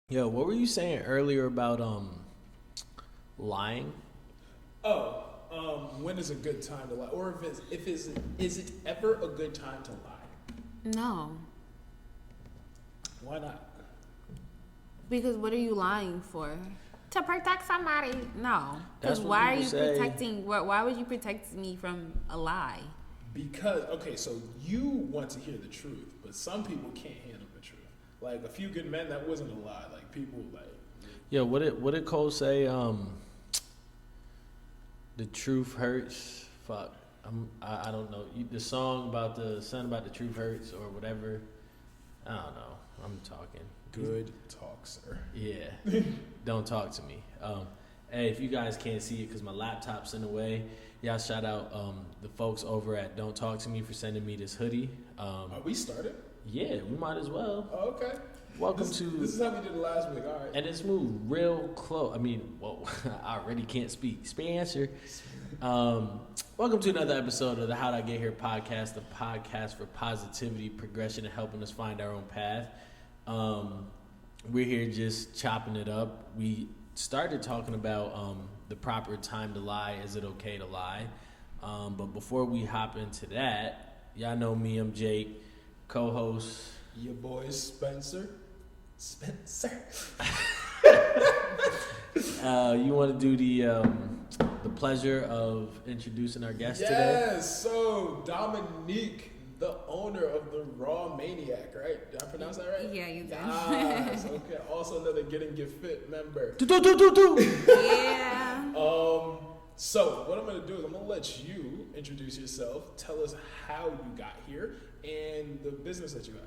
Yo, what were you saying earlier about lying? Oh, when is a good time to lie, or is it ever a good time to lie? No, Why not? because what are you lying for? To protect somebody? No, That's because what why are people you say. protecting? Why would you protect me from a lie? Because okay, so you want to hear the truth, but some people can't handle the truth. Like a few good men, that wasn't a lie. Like people like. Yo, what did Cole say? The truth hurts. Fuck. I don't know. The song about the son about the truth hurts or whatever. I don't know. I'm talking. Good talk, sir. Yeah. Don't talk to me. Hey, if you guys can't see it because my laptop's in the way, y'all shout out the folks over at Don't Talk to Me for sending me this hoodie. Are we started? Yeah, we might as well. Oh, okay. Welcome This to. is how we did it last week. All right. And it's moved real close. I mean, well, I already can't speak. Spencer. Welcome to another episode of the How'd I Get Here podcast, the podcast for positivity, progression, and helping us find our own path. We're here just chopping it up. We started talking about the proper time to lie. Is it okay to lie? But before we hop into that, y'all know me, I'm Jake, co-host. Your boy Spencer. Spencer. You want to do the pleasure of introducing our guest today? Yes. So Dominique, the owner of the Raw Maniac, right? Did I pronounce that right? Yeah, you did. Yes. Okay. Also another Getting Get Fit member. Do. Yeah. So what I'm gonna do is I'm gonna let you introduce yourself. Tell us how you got here and the business that you have.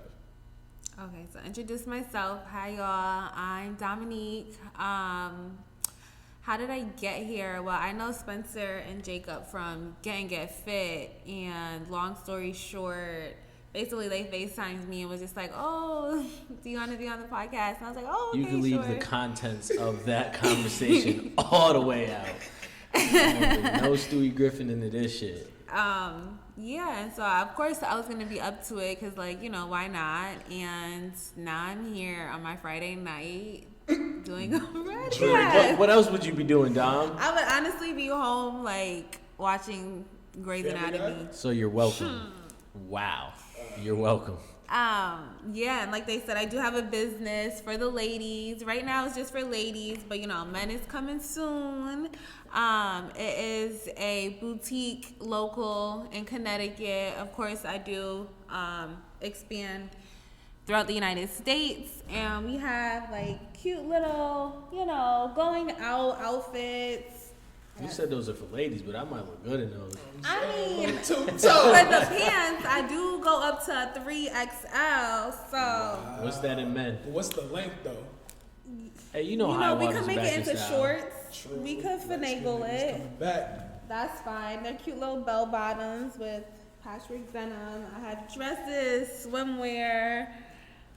Okay, so introduce myself. Hi, y'all. I'm Dominique. How did I get here? Well, I know Spencer and Jacob from Get Fit, and long story short, basically they FaceTimed me and was just like, "Oh, do you want to be on the podcast?" And I was like, "Oh, okay, You can leave sure." the contents of that conversation all the way out. No Stewie Griffin into this shit. Yeah, and so of course I was gonna be up to it because, like, why not? And now I'm here on my Friday night doing a podcast. What else would you be doing, Dom? I would honestly be home, like, watching Grey's Family Anatomy. So you're welcome. Wow. You're welcome. Yeah, and like they said, I do have a business for the ladies. Right now it's just for ladies, but men is coming soon. It is a boutique local in Connecticut. Of course, I do expand throughout the United States, and we have like cute little, going out outfits. You said those are for ladies, but I might look good in those. I mean, Two with the pants, I do go up to a 3XL. So What's that in men? What's the length though? Hey, high we water's could make back it in into style. shorts. True. We could Light skin finagle niggas it. coming back. That's fine. They're cute little bell bottoms with patchwork denim. I have dresses, swimwear,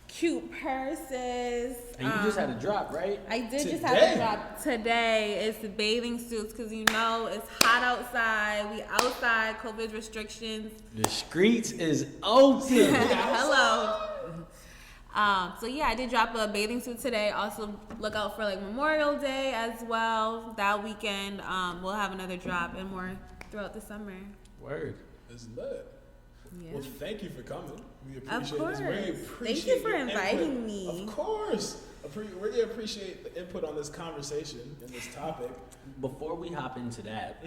cute purses. And you just had a drop, right? I did just Today? have a drop today. It's bathing suits because it's hot outside. We outside, COVID restrictions. The streets is open. Hello. So yeah, I did drop a bathing suit today. Also look out for like Memorial Day as well. That weekend, we'll have another drop and more throughout the summer. Word. It's lit. Yeah. Well, thank you for coming. We Of appreciate course. this. We Thank appreciate you for your inviting input. me. Of course. Really appreciate the input on this conversation and this topic. Before we hop into that,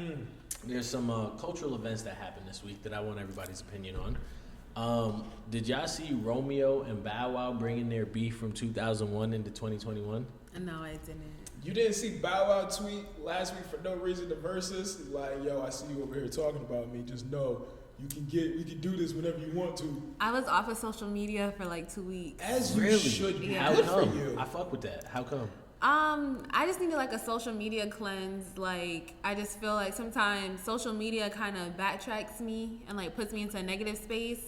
there's some cultural events that happened this week that I want everybody's opinion on. Did y'all see Romeo and Bow Wow bringing their beef from 2001 into 2021? No, I didn't. You didn't see Bow Wow tweet last week for no reason the verses? He's like, yo, I see you over here talking about me. Just know we can do this whenever you want to. I was off of social media for like 2 weeks. As you Really? should be. Yeah. How Good for come? you. I fuck with that. How come? I just needed like a social media cleanse. Like, I just feel like sometimes social media kind of backtracks me and like puts me into a negative space.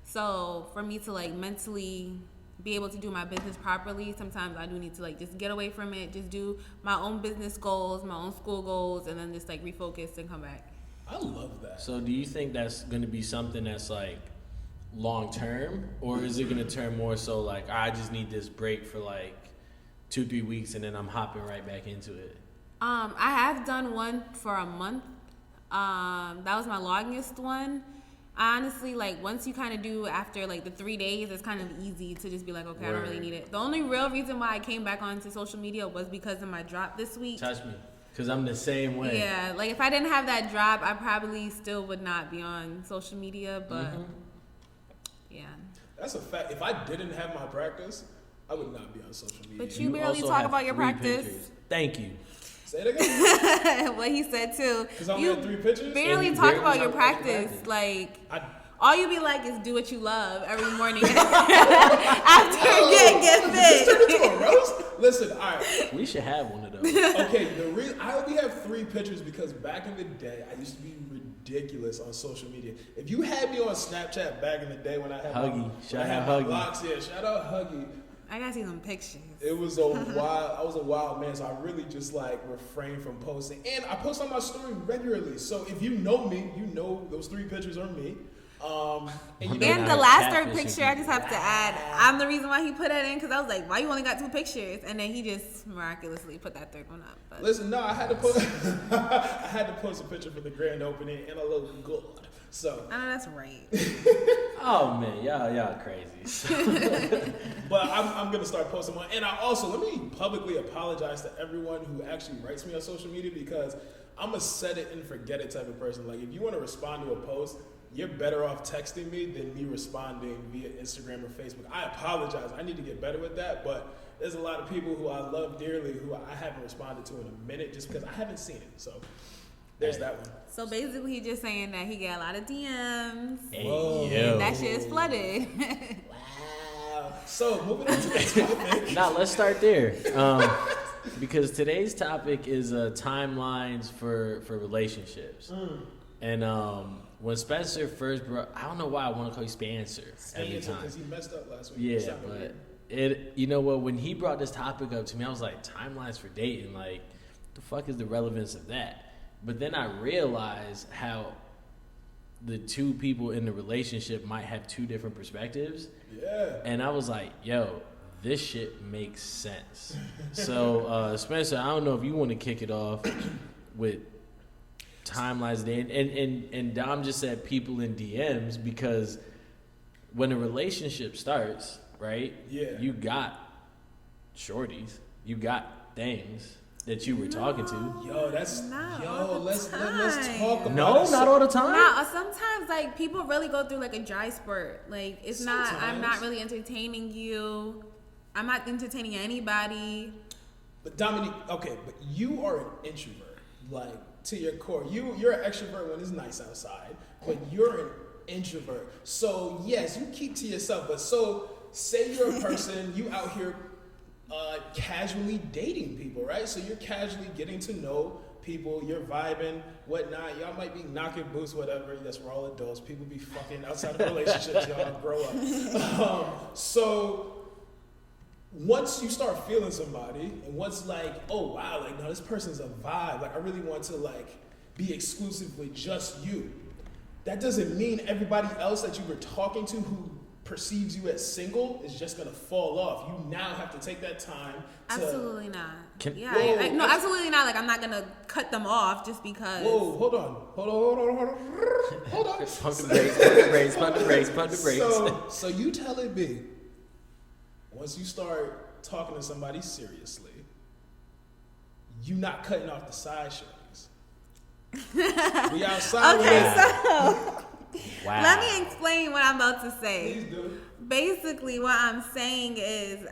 So for me to like mentally be able to do my business properly, sometimes I do need to like just get away from it, just do my own business goals, my own school goals, and then just like refocus and come back. I love that. So do you think that's going to be something that's like long term, or is it going to turn more so like I just need this break for like 2-3 weeks, and then I'm hopping right back into it. I have done one for a month. That was my longest one. Honestly, like once you kind of do after like the 3 days, it's kind of easy to just be like, okay, I don't really need it. The only real reason why I came back onto social media was because of my drop this week. Touch me, because I'm the same way. Yeah, like if I didn't have that drop, I probably still would not be on social media. But yeah, that's a fact. If I didn't have my practice, I would not be on social media. But you barely talk about your practice. Pictures. Thank you. Say it again. What he said too. Because I only had 3 pictures. Barely talk about your practice. Like all you be like is do what you love every morning after getting fit. Turn into a roast. Listen, all right. We should have one of those. Okay, the reason I only have 3 pictures because back in the day I used to be ridiculous on social media. If you had me on Snapchat back in the day when I had Huggy, shout out my Huggy. locks, yeah, shout out Huggy. I gotta see some pictures. It was I was a wild man, so I really just like refrained from posting. And I post on my story regularly. So if you know me, you know those 3 pictures are me. And the last 3rd picture, I just have to add, I'm the reason why he put that in, because I was like, why you only got 2 pictures? And then he just miraculously put that 3rd one up. But. Listen, no, I had to post I had to post a picture for the grand opening, and I look good. So I know that's right. Oh man, y'all crazy. But I'm gonna start posting more. And I also let me publicly apologize to everyone who actually writes me on social media, because I'm a set it and forget it type of person. Like if you want to respond to a post, you're better off texting me than me responding via Instagram or Facebook. I apologize. I need to get better with that, but there's a lot of people who I love dearly who I haven't responded to in a minute just because I haven't seen it. So there's that one. So basically, he's just saying that he got a lot of DMs. Hey, and that shit is flooded. Wow. So moving on to the topic. Now let's start there, because today's topic is timelines for relationships. And when Spencer first brought, I don't know why I want to call you Spencer every time. Because he messed up last week. Yeah, but you know what? When he brought this topic up to me, I was like, timelines for dating. Like, the fuck is the relevance of that? But then I realized how the 2 people in the relationship might have 2 different perspectives. Yeah. And I was like, yo, this shit makes sense. So, Spencer, I don't know if you want to kick it off with timelines there. And Dom just said people in DMs, because when a relationship starts, right? Yeah. You got shorties. You got things that you were talking to. Yo, let's talk about it. No, not all the time. Nah, sometimes like people really go through like a dry spurt. Like it's sometimes. I'm not really entertaining you. I'm not entertaining anybody. But Dominique, okay, but you are an introvert, like to your core. You're an extrovert when it's nice outside, but you're an introvert. So yes, you keep to yourself. But so say you're a person, you out here casually dating people, right? So you're casually getting to know people, you're vibing, whatnot. Y'all might be knocking boots, whatever. Yes, we're all adults. People be fucking outside of relationships. Y'all grow up. So once you start feeling somebody, and once like, oh wow, like no, this person's a vibe. Like I really want to like be exclusively just you. That doesn't mean everybody else that you were talking to who perceives you as single is just gonna fall off. You now have to take that time to... Absolutely not. No, absolutely not. Like I'm not gonna cut them off just because. Whoa, hold on. Pump the brakes. So you telling me, once you start talking to somebody seriously, you not cutting off the side shows. We outside. Okay, so wow. Let me explain what I'm about to say. Please do. Basically, what I'm saying is,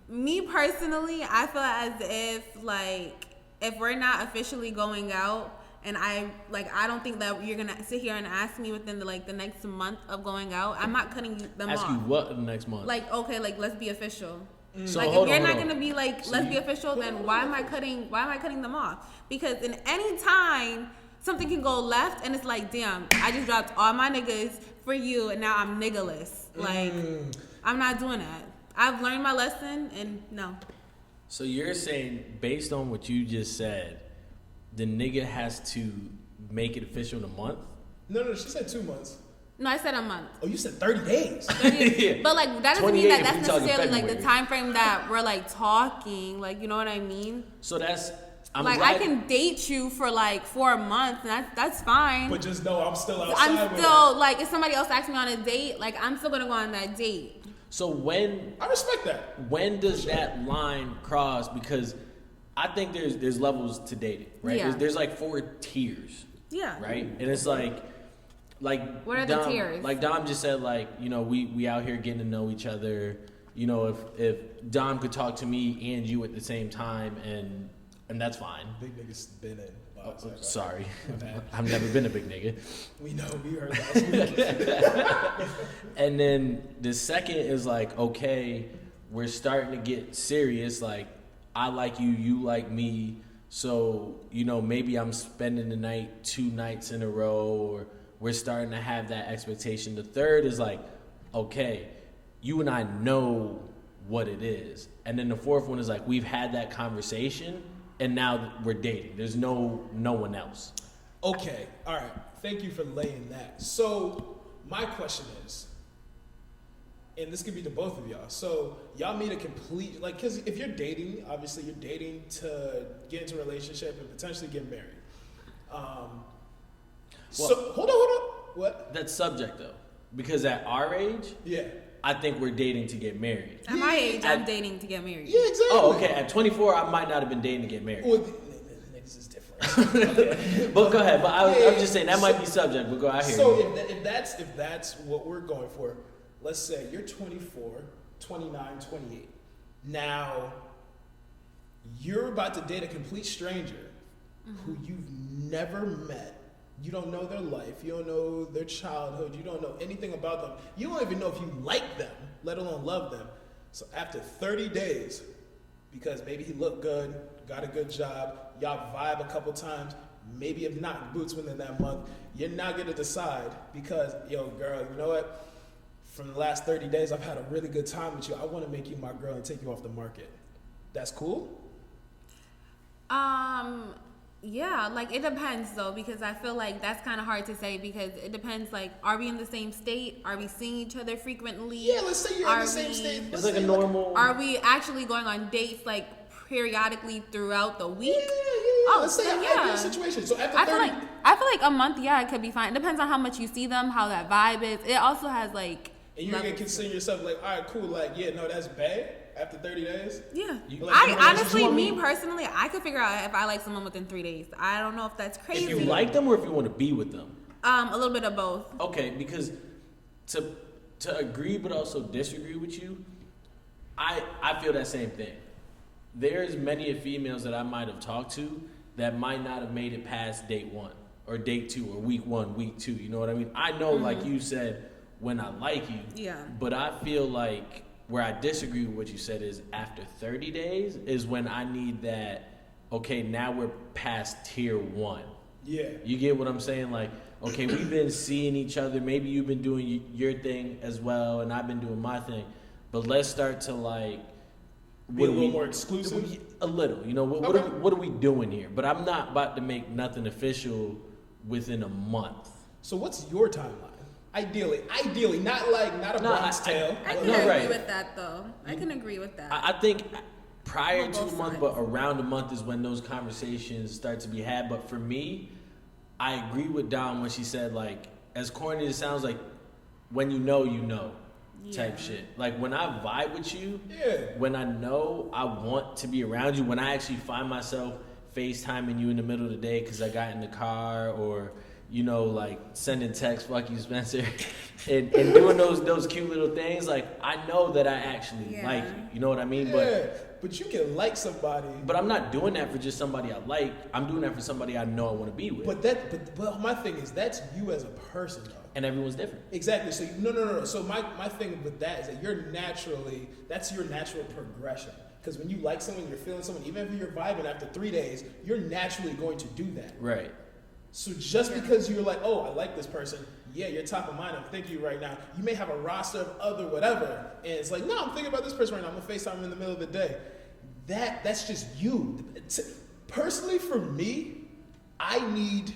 me personally, I feel as if like if we're not officially going out, and I don't think that you're gonna sit here and ask me within the next month of going out. I'm not cutting them off. Ask you what in the next month? Like okay, like let's be official. So like if you're not gonna be like So let's be official, then why am I cutting them off? Because in any time something can go left, and it's like, damn, I just dropped all my niggas for you, and now I'm niggaless. Like, I'm not doing that. I've learned my lesson, and no. So you're saying, based on what you just said, the nigga has to make it official in a month? No, she said 2 months. No, I said a month. Oh, you said 30 days. 30, but like that doesn't mean 28 that if that's we talking necessarily like the February. time frame that we're like talking. Like, you know what I mean? So that's I'm like glad, I can date you for like 4 months, and that's fine. But just know I'm still outside. I'm with still like, if somebody else asks me on a date, like I'm still gonna go on that date. So when I respect that. when does that line cross? Because I think there's levels to dating, right? Yeah. There's like 4 tiers, Yeah. right? And it's like What are the Dom, tiers? like Dom just said, like, you know, we out here getting to know each other. You know, if Dom could talk to me and you at the same time, and that's fine. Big niggas been in. Wow, Sorry, My bad. I've never been a big nigga. We know. We heard last week. And then the second is like, okay, we're starting to get serious. Like, I like you, you like me. So, you know, maybe I'm spending the night 2 nights in a row, or we're starting to have that expectation. The third is like, okay, you and I know what it is. And then the fourth one is like, we've had that conversation and now we're dating. There's no one else. Okay. All right. Thank you for laying that. So my question is, and this could be to both of y'all. So y'all meet a complete, like, because if you're dating, obviously you're dating to get into a relationship and potentially get married. So hold on. What? That's subject though, because at our age, Yeah. I think we're dating to get married. At my age, I'm dating to get married. Yeah, exactly. Oh, okay. At 24, I might not have been dating to get married. Well, niggas is different. Okay. But go ahead. But Yeah, I'm just saying that might be subject. But go out here. So if that's what we're going for, let's say you're 24, 29, 28. Now, you're about to date a complete stranger who you've never met. You don't know their life. You don't know their childhood. You don't know anything about them. You don't even know if you like them, let alone love them. So after 30 days, because maybe he looked good, got a good job, y'all vibe a couple times, maybe if not boots within that month, you're now going to decide because, yo, girl, you know what? From the last 30 days, I've had a really good time with you. I want to make you my girl and take you off the market. That's cool? Yeah, like it depends though, because I feel like that's kind of hard to say because it depends. Like, are we in the same state? Are we seeing each other frequently? Yeah, let's say you're in the same state. It's like a normal. Are we actually going on dates like periodically throughout the week? Yeah. Oh, Let's say then ideal yeah. situation. So after I 30, feel like a month, yeah, it could be fine. It depends on how much you see them, how that vibe is. It also has like. and you're going to consider yourself like, all right, cool, like, yeah, no, that's bad after 30 days? Yeah. You- Like, I you honestly, want me me- personally, I could figure out if I like someone within 3 days. I don't know if that's crazy. If you like them or if you want to be with them. A little bit of both. Okay, because to agree but also disagree with you, I feel that same thing. There's many of females that I might have talked to that might not have made it past date 1 or date 2 or week 1, week 2. You know what I mean? I know, like you said, when I like you. Yeah. But I feel like where I disagree with what you said is after 30 days is when I need that, okay, now we're past tier 1. Yeah. You get what I'm saying? Like, okay, we've been seeing each other. Maybe you've been doing your thing as well, and I've been doing my thing. But let's start to like Be a little more exclusive? A little. You know, what are we doing here? But I'm not about to make nothing official within a month. So what's your timeline? Ideally, not a Bronx tale. I can No, agree right. with that though. I can agree with that. I think prior On to a both month, sides. but around a month is when those conversations start to be had. But for me, I agree with Dom when she said, like, as corny as it sounds, like, when you know, type Yeah. shit. Like, when I vibe with you, Yeah. when I know I want to be around you, when I actually find myself FaceTiming you in the middle of the day because I got in the car, or, you know, like, sending text, fuck you, Spencer, and doing those cute little things, like, I know that I actually Yeah. like you. You know what I mean? Yeah. But you can like somebody. But I'm not doing that for just somebody I like. I'm doing that for somebody I know I want to be with. But my thing is, that's you as a person, though. And everyone's different. Exactly. So no. So my thing with that is that that's your natural progression. Because when you like someone, you're feeling someone, even if you're vibing after 3 days, you're naturally going to do that. Right. So just because you're like, oh, I like this person, yeah, you're top of mind, I'm thinking you right now. You may have a roster of other whatever, and it's like, no, I'm thinking about this person right now. I'm gonna FaceTime him in the middle of the day. That's just you. Personally, for me, I need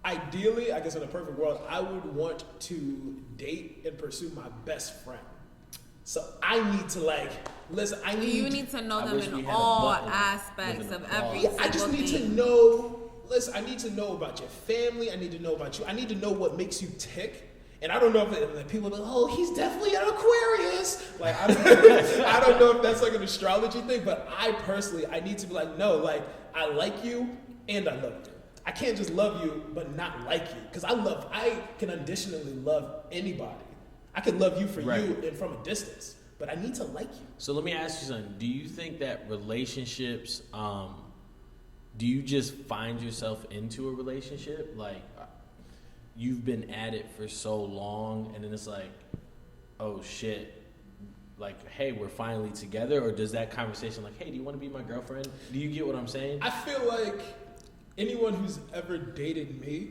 ideally, I guess in a perfect world, I would want to date and pursue my best friend. So I need to listen. You need to know I them wish we in had a all button aspects with an of applause. every Yeah, single I just need thing. to know. Listen, I need to know about your family. I need to know about you. I need to know what makes you tick. And I don't know if people are like, oh, he's definitely an Aquarius. Like, I don't know if that's like an astrology thing, but I personally, I need to be like, no, like, I like you and I love you. I can't just love you but not like you. Because I can unconditionally love anybody. I can love you for Right. you and from a distance, but I need to like you. So let me ask you something. Do you think that relationships, do you just find yourself into a relationship? Like, you've been at it for so long, and then it's like, oh shit, like, hey, we're finally together? Or does that conversation like, hey, do you want to be my girlfriend? Do you get what I'm saying? I feel like anyone who's ever dated me,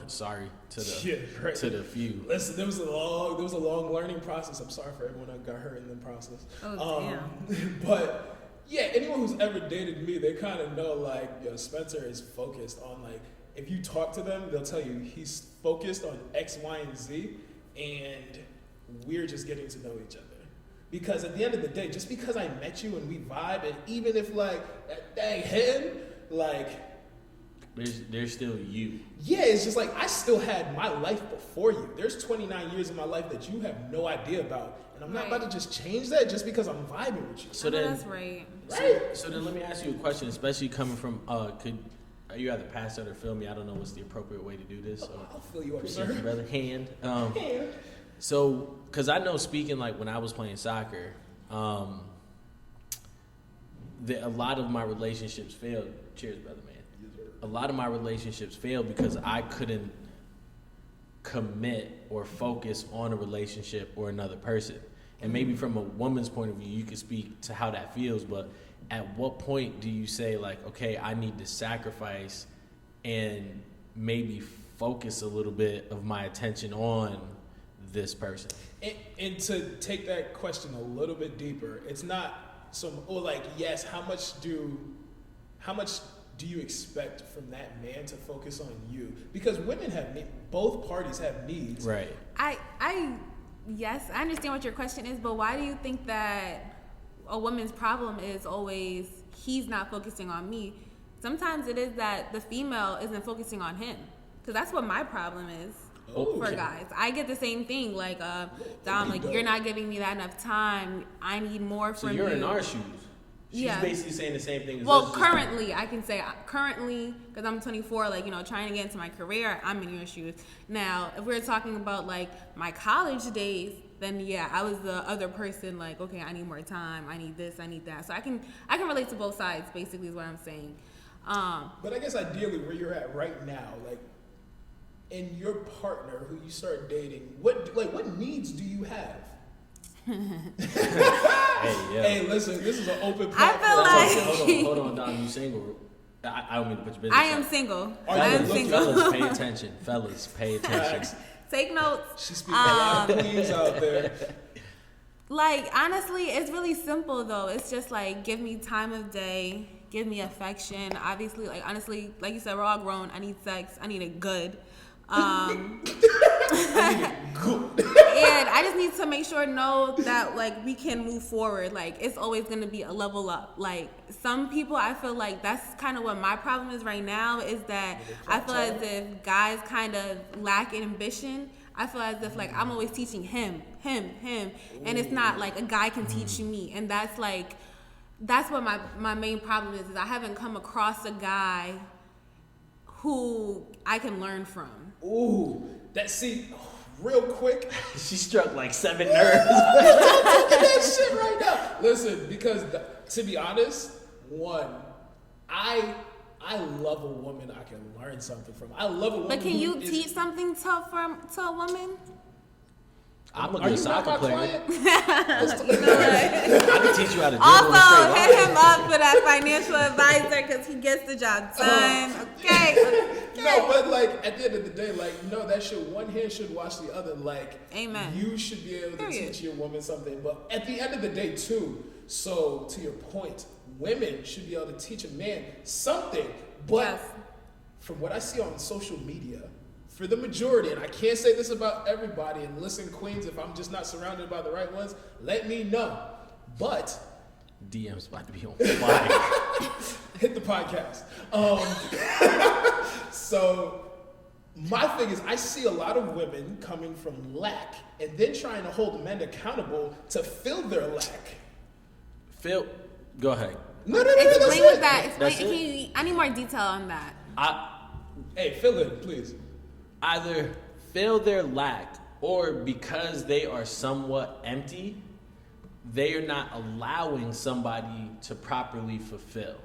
Sorry to the yeah, right. to the few. Listen, there was a long learning process. I'm sorry for everyone that got hurt in the process. Oh, damn. But yeah, anyone who's ever dated me, they kind of know like, yo, Spencer is focused on like, if you talk to them, they'll tell you he's focused on X, Y, and Z, and we're just getting to know each other. Because at the end of the day, just because I met you and we vibe, and even if like that ain't him, like. There's still you. Yeah, it's just like I still had my life before you. There's 29 years of my life that you have no idea about. And I'm not Right. about to just change that just because I'm vibing with you. So No, then, that's right. Right? so then let me ask you a question, especially coming from, are you either pass it or feel me? I don't know what's the appropriate way to do this. I'll fill you up, Appreciate sir. you, brother. Hand. Yeah. So, because I know speaking like when I was playing soccer, a lot of my relationships failed. Cheers, brother, man. A lot of my relationships failed because I couldn't commit or focus on a relationship or another person. And maybe from a woman's point of view, you could speak to how that feels, but at what point do you say like, okay, I need to sacrifice and maybe focus a little bit of my attention on this person? And to take that question a little bit deeper, it's not yes, how much do you expect from that man to focus on you? Because women both parties have needs. Right. Yes, I understand what your question is, but why do you think that a woman's problem is always he's not focusing on me? Sometimes it is that the female isn't focusing on him. Because that's what my problem is for guys. I get the same thing. Like, Dom, like, you're not giving me that enough time. I need more from you. So you're in our shoes. She's Yeah. basically saying the same thing as Well, us, just- currently, I can say because I'm 24, like, trying to get into my career, I'm in your shoes. Now, if we're talking about, like, my college days, then, yeah, I was the other person, like, okay, I need more time, I need this, I need that. So I can relate to both sides, basically, is what I'm saying. But I guess ideally where you're at right now, like, in your partner who you start dating, what needs do you have? Hey, yeah. Hey, listen, this is an open I platform. feel like- Hold on, Don. You single? I don't mean to put your business. I am out. single. Are I you am looking- single. Fellas, pay attention. Fellas, pay attention. Facts. Take notes. She's speaking a lot of queens out there. Like, honestly, it's really simple, though. It's just, like, give me time of day, give me affection. Obviously, like, honestly, like you said, we're all grown. I need sex. I need it good. And I just need to make sure, know that, like, we can move forward. Like, it's always going to be a level up. Like, some people, I feel like that's kind of what my problem is right now, is that I feel as if guys kind of lack ambition. I feel as if, like, I'm always teaching him. And it's not like a guy can teach me. And that's, like, that's what my main problem is I haven't come across a guy who I can learn from. Ooh, real quick. She struck like 7 nerves. Look at that shit right now. Listen, because to be honest, I love a woman I can learn something from. I love a woman. But can you who is- teach something to a woman? I'm a Are good you not soccer my player. client? I can teach you how to dribble Also, a straight hit him up for that financial advisor because he gets the job done. Okay. No, but like at the end of the day, like that one hand should wash the other. Like, Amen. You should be able to Period. teach your woman something. But at the end of the day, too. So to your point, women should be able to teach a man something. But Yes. from what I see on social media, for the majority, and I can't say this about everybody, and listen, queens, if I'm just not surrounded by the right ones, let me know. But DM's about to be on fire. hit the podcast. So my thing is, I see a lot of women coming from lack and then trying to hold men accountable to fill their lack. Phil, go ahead. No. Explain what that. That's Explain. it? I need more detail on that. Hey, fill in, please. Either fill their lack, or because they are somewhat empty, they are not allowing somebody to properly fulfill.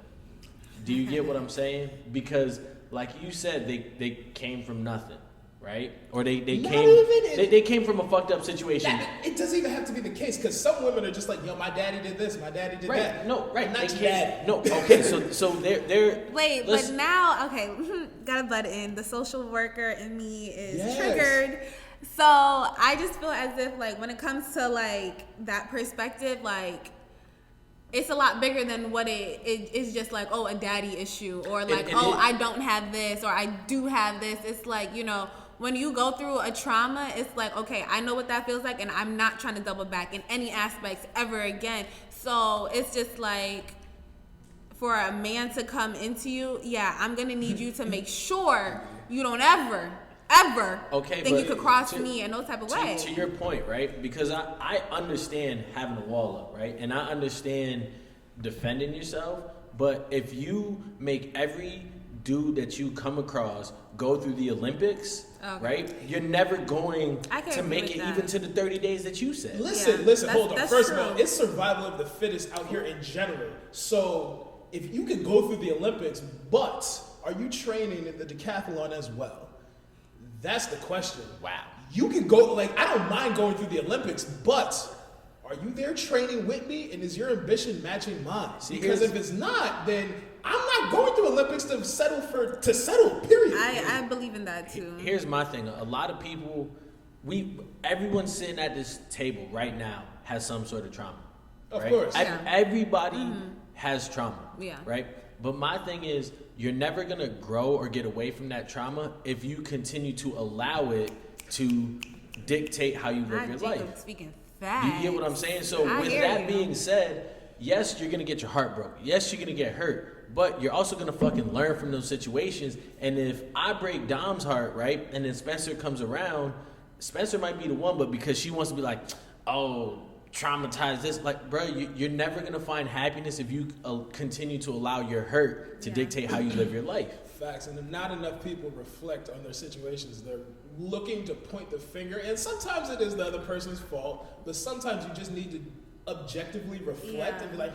Do you get what I'm saying? Because, like you said, they came from nothing, right? Or they came from a fucked up situation. It doesn't even have to be the case, because some women are just like, yo, my daddy did this, my daddy did that. No, right. Not your daddy. No, okay, so they're Wait, but now, okay, gotta butt in. The social worker in me is triggered. So I just feel as if, like, when it comes to, like, that perspective, like, it's a lot bigger than what it is just like, oh, a daddy issue, or like, I don't have this, or I do have this. It's like, you know, when you go through a trauma, it's like, okay, I know what that feels like, and I'm not trying to double back in any aspects ever again. So it's just like, for a man to come into you, yeah, I'm gonna need you to make sure you don't ever think you could cross me in no type of way. To your point, right? Because I understand having a wall up, right? And I understand defending yourself. But if you make every dude that you come across go through the Olympics, right? You're never going to make it even to the 30 days that you said. Listen, hold on. First of all, it's survival of the fittest out here in general. So if you could go through the Olympics, but are you training in the decathlon as well? That's the question. Wow. You can go, like, I don't mind going through the Olympics, but are you there training with me, and is your ambition matching mine? Because if it's not, then I'm not going through Olympics to settle, period. I believe in that too. Here's my thing. A lot of people, everyone sitting at this table right now has some sort of trauma. Of right? course. Everybody has trauma. Yeah. Right? But my thing is, you're never going to grow or get away from that trauma if you continue to allow it to dictate how you live your life. Speaking facts. You get what I'm saying? So with that being said, yes, you're going to get your heart broken. Yes, you're going to get hurt. But you're also going to fucking learn from those situations. And if I break Dom's heart, right, and then Spencer comes around, Spencer might be the one, but because she wants to be like, oh, traumatized this, like, bro, you're never gonna find happiness if you continue to allow your hurt to dictate how you live your life. Facts. And not enough people reflect on their situations. They're looking to point the finger, and sometimes it is the other person's fault, but sometimes you just need to objectively reflect and be like,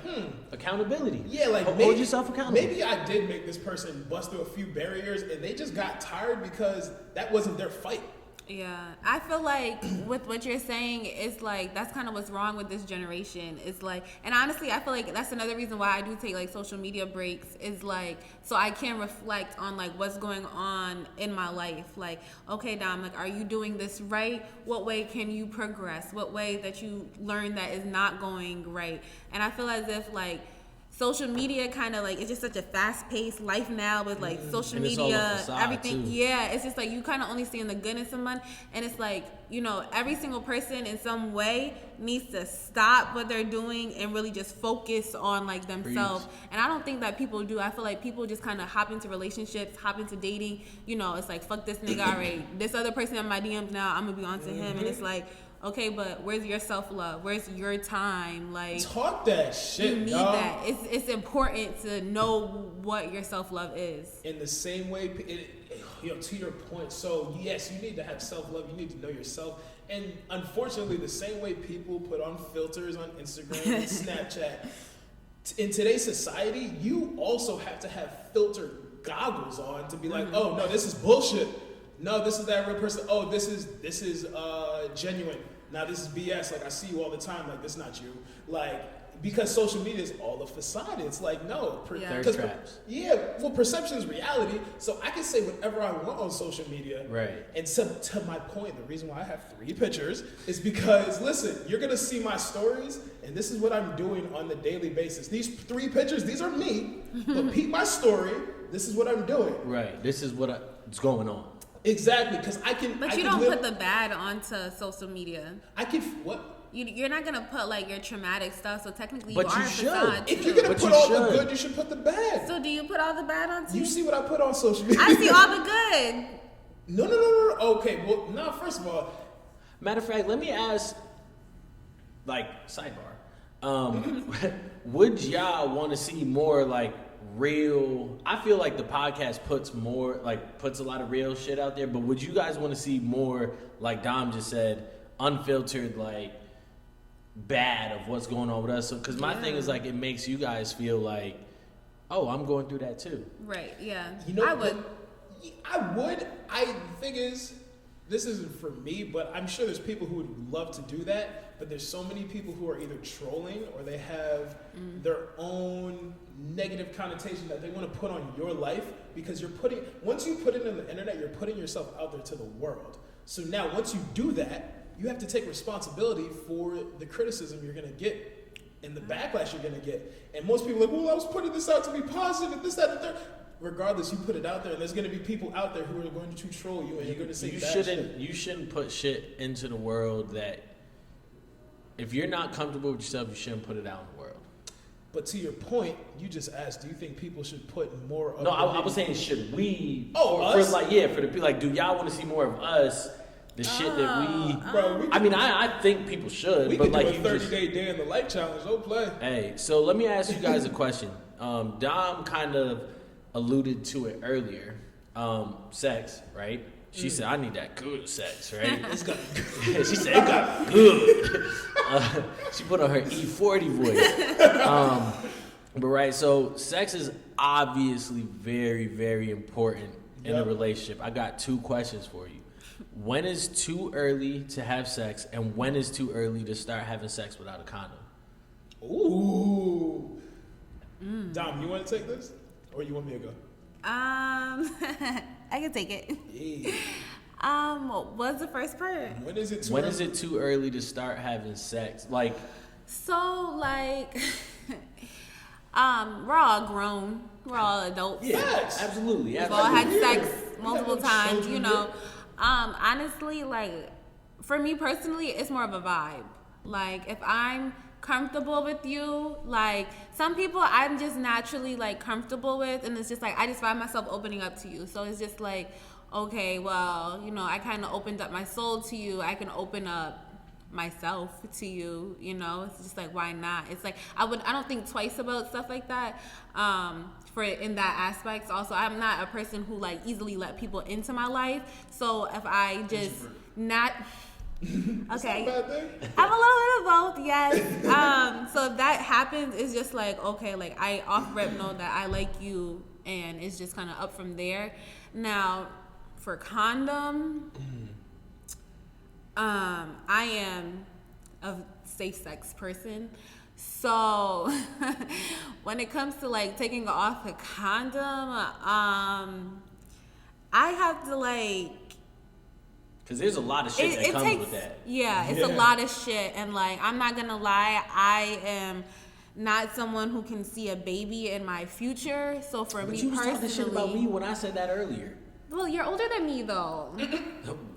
accountability. Yeah, like hold yourself accountable. Maybe I did make this person bust through a few barriers, and they just got tired because that wasn't their fight. Yeah, I feel like with what you're saying, it's like that's kind of what's wrong with this generation. It's like, and honestly, I feel like that's another reason why I do take like social media breaks, is like so I can reflect on like what's going on in my life. Like, okay, Dom, like, are you doing this right? What way can you progress? What way that you learn that is not going right? And I feel as if like social media kind of like, it's just such a fast-paced life now with like social media, everything. Too. Yeah, it's just like you kind of only seeing the good in someone, and it's like, you know, every single person in some way needs to stop what they're doing and really just focus on like themselves. And I don't think that people do. I feel like people just kind of hop into relationships, hop into dating. You know, it's like, fuck this nigga, all right, this other person in my DMs now, I'm gonna be on to him, and it's like, okay, but where's your self-love? Where's your time? Like, talk that shit, you need that. It's important to know what your self-love is. In the same way, to your point, so yes, you need to have self-love. You need to know yourself. And unfortunately, the same way people put on filters on Instagram and Snapchat, in today's society, you also have to have filter goggles on to be like, oh, no, this is bullshit. No, this is that real person. Oh, this is genuine. Now this is BS. Like, I see you all the time. Like, this is not you. Like, because social media is all a facade. It's like, no. Perception is reality. So I can say whatever I want on social media. Right. And to my point, the reason why I have 3 pictures is because, listen, you're going to see my stories, and this is what I'm doing on the daily basis. These 3 pictures, these are me. But peep my story. This is what I'm doing. Right. This is what's going on. Exactly, because I can. But I you can don't live, put the bad onto social media. I can what? You're not gonna put like your traumatic stuff. So technically, But you are you a should. facade. If too. you're gonna But put you all the should. good, you should put the bad. So do you put all the bad onto? You see what I put on social media? I see all the good. No. Okay, well, no. First of all, Matter of fact, let me ask, like, sidebar. Would y'all want to see more like real? I feel like the podcast puts a lot of real shit out there. But would you guys want to see more, like Dom just said, unfiltered, like bad of what's going on with us? So, because my thing is like it makes you guys feel like, oh, I'm going through that too. Right. Yeah. you know, I would. The thing is, this isn't for me, but I'm sure there's people who would love to do that. But there's so many people who are either trolling or they have their own negative connotation that they want to put on your life, because once you put it on the internet, you're putting yourself out there to the world. So now once you do that, you have to take responsibility for the criticism you're going to get and the backlash you're going to get. And most people are like, well, I was putting this out to be positive and this, that, and the third. Regardless, you put it out there, and there's going to be people out there who are going to troll you, and you're going to say bad shit. You shouldn't put shit into the world that, if you're not comfortable with yourself, you shouldn't put it out in the world. But to your point, you just asked, do you think people should put more of No, I was saying, should we? Oh, for us? for the people, like, do y'all want to see more of us? The shit that we. Bro, I think people should. we but could like, do a 30-day day in the life challenge. Don't play. Hey, so let me ask you guys a question. Dom kind of alluded to it earlier. Sex, right? She said, I need that good sex, right? She said, it got good. She put on her E40 voice. But right, so sex is obviously very, very important in a relationship. I got 2 questions for you. When is too early to have sex, and when is too early to start having sex without a condom? Ooh. Dom, you want to take this? Or you want me to go? I can take it. Yeah. What's the first part? When is it too early to start having sex? Like, so like, we're all grown. We're all adults. yeah, absolutely. We've all had sex multiple times, you know. Honestly, like, for me personally, it's more of a vibe. Like, if I'm comfortable with you, like, some people I'm just naturally like comfortable with, and it's just like I just find myself opening up to you. So it's just like, okay, well, you know, I kind of opened up my soul to you. I can open up myself to you, you know. It's just like, why not? It's like I don't think twice about stuff like that. For in that aspect. Also, I'm not a person who like easily let people into my life. So if I just not okay, I'm a little bit of both, yes. So if that happens, it's just like, okay, like I off rip know that I like you, and it's just kind of up from there. Now, for condom, I am a safe sex person. So when it comes to like taking off a condom, I have to like, because there's a lot of shit that comes with that. Yeah, it's a lot of shit. And like, I'm not gonna lie, I am not someone who can see a baby in my future. So for me you was personally, talking shit about me when I said that earlier. Well, you're older than me though.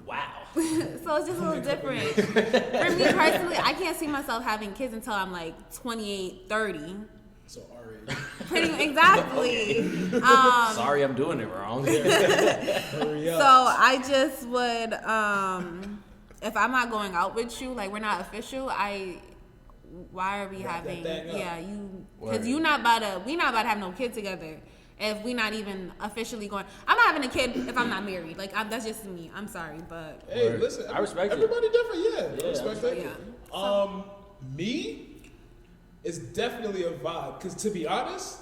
Wow. So it's just a little different. For me personally, I can't see myself having kids until I'm like 28, 30. So our age. Pretty exactly. Sorry, I'm doing it wrong. Hurry up. So I just would, if I'm not going out with you, like we're not official, why are we having? Yeah, because we not about to have no kid together. If we not even officially going, I'm not having a kid if I'm not married. Like that's just me. I'm sorry, but hey, listen, I respect everybody different. Yeah, I respect that. Yeah. Me, it's definitely a vibe. Cause to be honest,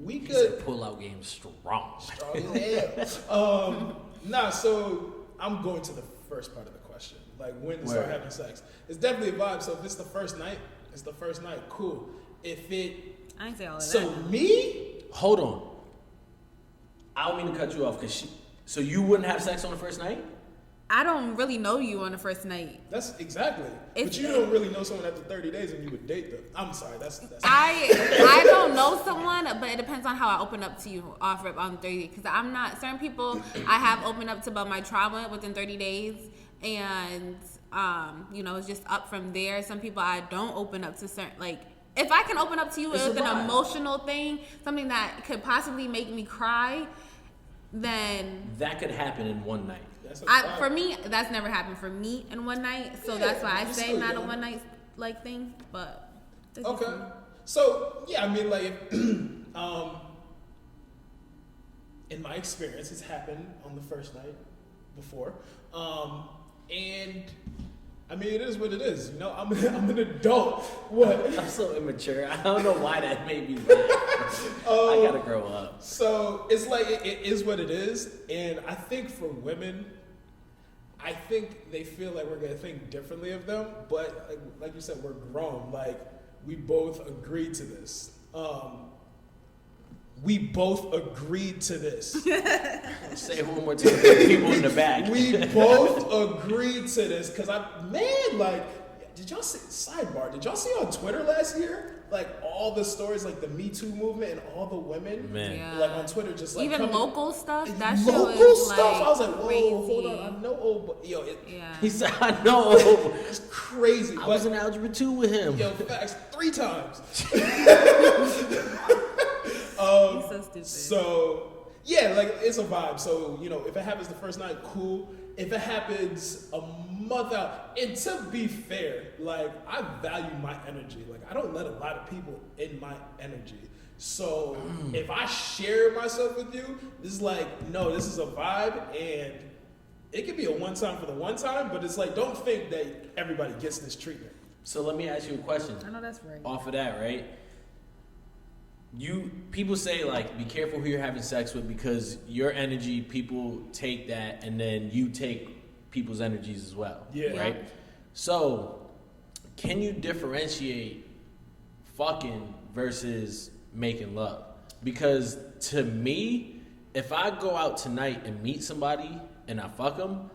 we He could said pull-out game strong. Nah, so I'm going to the first part of the question. Like when to start having sex. It's definitely a vibe. So if it's the first night, it's the first night. Cool. If it I ain't say all of that. So me? Hold on. I don't mean to cut you off, so you wouldn't have sex on the first night? I don't really know you on the first night. That's exactly. But you don't really know someone after 30 days and you would date them. I'm sorry, that's I don't know someone, but it depends on how I open up to you off rip on 30 because I'm not certain people I have opened up to about my trauma within 30 days and you know, it's just up from there. Some people I don't open up to certain like if I can open up to you with an emotional thing, something that could possibly make me cry, then that could happen in one night. For me, that's never happened for me in one night, so that's why I say not a one night like thing. But okay, so yeah, I mean, like, in my experience, it's happened on the first night before, and I mean, it is what it is. You know, I'm an adult. What? I'm so immature. I don't know why that made me laugh. I gotta grow up. So it's like it is what it is, and I think for women, I think they feel like we're gonna think differently of them. But like you said, we're grown. Like we both agreed to this. We both agreed to this. Say it one more time for the people in the back. We both agreed to this because did y'all see, sidebar, did y'all see on Twitter last year, like all the stories, like the Me Too movement and all the women, like on Twitter, just like even local stuff, that shit local was stuff. Like I was like, whoa, crazy. hold on, I know old, yo, He said, I know. It's crazy. I was in algebra 2 with him. Yo, facts, 3 times. He's so stupid. So yeah, like it's a vibe. So you know, if it happens the first night, cool. If it happens a month out, and to be fair, like I value my energy. Like I don't let a lot of people in my energy. So if I share myself with you, this is like no, this is a vibe, and it could be a one time for the one time, but it's like don't think that everybody gets this treatment. So let me ask you a question. I know that's right. Off of that, right? People say like be careful who you're having sex with because your energy, people take that and then you take people's energies as well. Yeah. Right? So can you differentiate fucking versus making love? Because to me, if I go out tonight and meet somebody and I fuck them,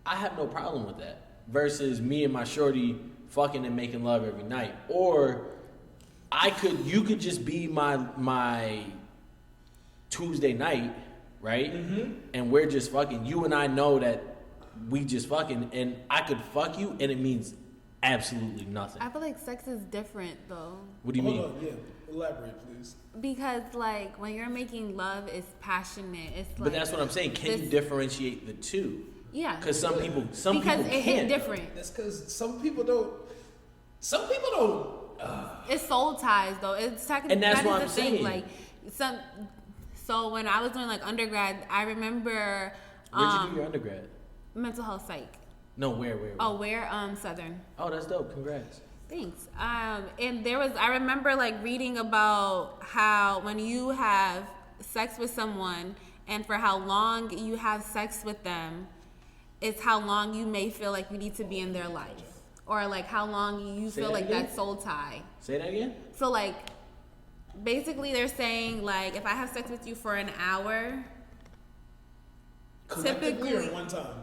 I have no problem with that. Versus me and my shorty fucking and making love every night. Or you could just be my Tuesday night, right? Mm-hmm. And we're just fucking. You and I know that we just fucking, and I could fuck you, and it means absolutely nothing. I feel like sex is different though. What do you mean? Hold on, yeah. Elaborate, please. Because like when you're making love, it's passionate. It's like. But that's what I'm saying. Can you differentiate the two? Yeah. Because some people because it hit different. That's because some people don't. It's soul ties though. It's technically and that's that what is I'm the saying. thing. Like so when I was doing like undergrad, I remember. Where'd you do your undergrad? Mental health psych. No, where? Oh, where? Southern. Oh, that's dope. Congrats. Thanks. And I remember like reading about how when you have sex with someone and for how long you have sex with them, it's how long you may feel like you need to be in their life. Or like how long you feel like that soul tie. Say that again? So like basically they're saying like if I have sex with you for an hour, typically or one time.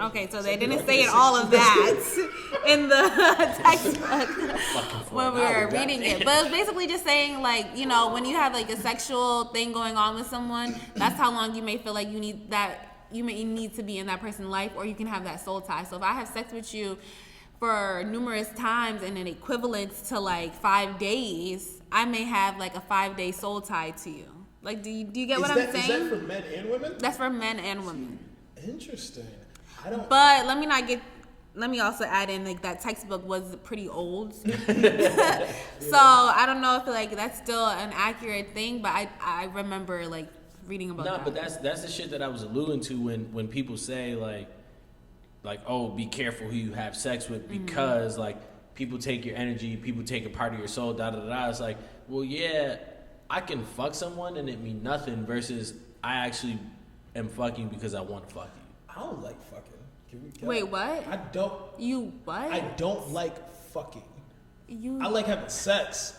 Okay, so they didn't say all of that in the textbook when we were reading it. But it's basically just saying, like, you know, when you have like a sexual thing going on with someone, that's how long you may feel like you need to be in that person's life, or you can have that soul tie. So if I have sex with you for numerous times and an equivalent to like 5 days, I may have like a 5-day soul tie to you. Like, do you get what I'm saying? Is that for men and women? That's for men and women. Interesting. But let me also add in like that textbook was pretty old. So I don't know if like that's still an accurate thing, but I remember like reading about that. No, but that's the shit that I was alluding to when people say like oh, be careful who you have sex with because like people take your energy, people take a part of your soul, da da da. It's like, well, yeah, I can fuck someone and it mean nothing versus I actually am fucking because I want to fuck you. I don't like fucking. Wait, what? I don't. You what? I don't like fucking. I like having sex.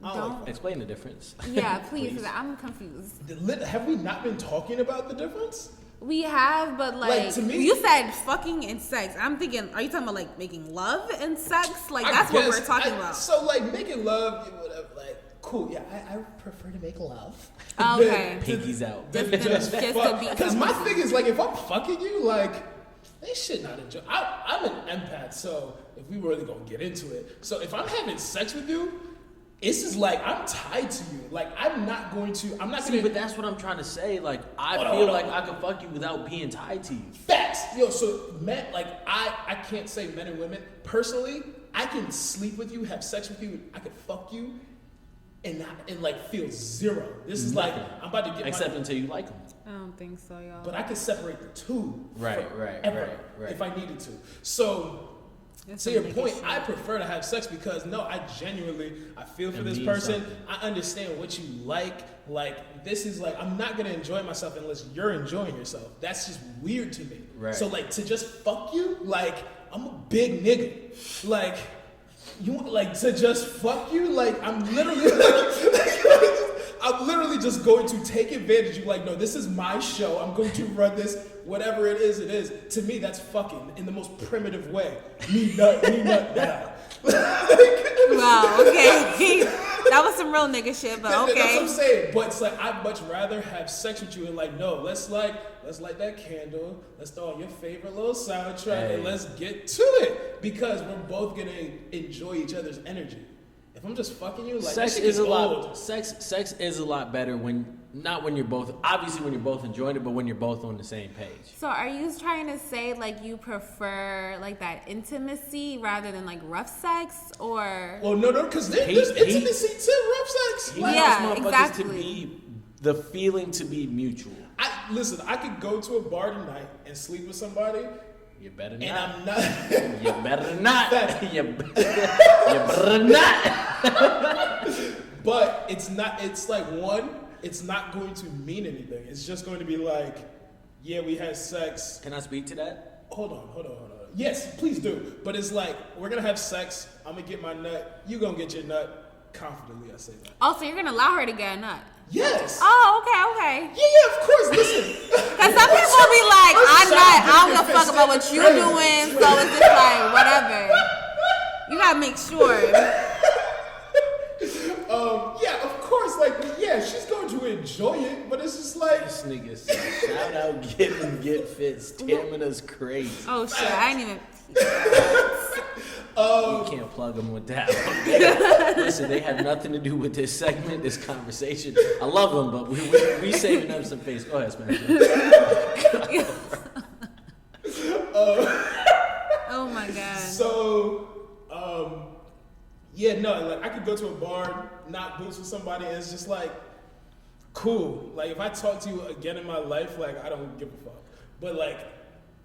Don't explain the difference. Yeah, please. I'm confused. Have we not been talking about the difference? We have, but like to me, you said fucking and sex. I'm thinking, are you talking about like making love and sex? Like that's what we're talking about. So like making love, whatever, like cool. Yeah, I prefer to make love. Okay. Pinkies out. Just to be. Because my thing is like, if I'm fucking you, like they should not enjoy. I'm an empath, so if we really gonna get into it, so if I'm having sex with you. It's just like I'm tied to you. Like I'm not going to. But that's what I'm trying to say. Like I feel like I could fuck you without being tied to you. Facts, yo. So men, like I can't say men and women personally. I can sleep with you, have sex with you. I could fuck you, and like feel zero. This is like I'm about to get. Except until you like them. I don't think so, y'all. But I could separate the two. Right. If I needed to. So. To your point, I prefer to have sex because I feel for this person. Something. I understand what you like. Like this is like I'm not gonna enjoy myself unless you're enjoying yourself. That's just weird to me. Right. So like to just fuck you, like I'm a big nigga. Like you want like to just fuck you, like I'm literally I'm literally just going to take advantage of you. Like no, this is my show. I'm going to run this. Whatever it is, it is. To me, that's fucking in the most primitive way. Me nut now. Wow, okay. That was some real nigga shit, but okay. That's what I'm saying. But it's like I'd much rather have sex with you and like, no, let's light that candle. Let's throw on your favorite little soundtrack and let's get to it. Because we're both gonna enjoy each other's energy. If I'm just fucking you, like sex is a lot. Sex is a lot better when you're both enjoying it, but when you're both on the same page. So are you trying to say like you prefer like that intimacy rather than like rough sex, or? Well, no, because there's intimacy to rough sex. Like, yeah, exactly. To be the feeling to be mutual. I could go to a bar tonight and sleep with somebody. You better not. And I'm not. You better not. You better not. But it's not. It's like it's not going to mean anything. It's just going to be like, yeah, we had sex. Can I speak to that? Hold on. Yes, please do. But it's like we're gonna have sex. I'm gonna get my nut. You gonna get your nut. Confidently, I say that. Oh, so you're gonna allow her to get a nut? Yes. Oh, okay. Yeah, of course. Listen. Because some people be like, I don't give a fuck about what you're doing, so it's just like, whatever. You gotta make sure. Yeah, of course. Like, yeah, she's going to enjoy it, but it's just like. This nigga said, shout out Get Fit. Stamina's crazy. Oh, shit. I didn't even. You can't plug them with that. Listen, they have nothing to do with this segment, this conversation. I love them, but we saving them some face. Go ahead, Spencer. Oh my god. So, yeah, no, like I could go to a bar, knock boots with somebody, and it's just like cool. Like if I talk to you again in my life, like I don't give a fuck. But like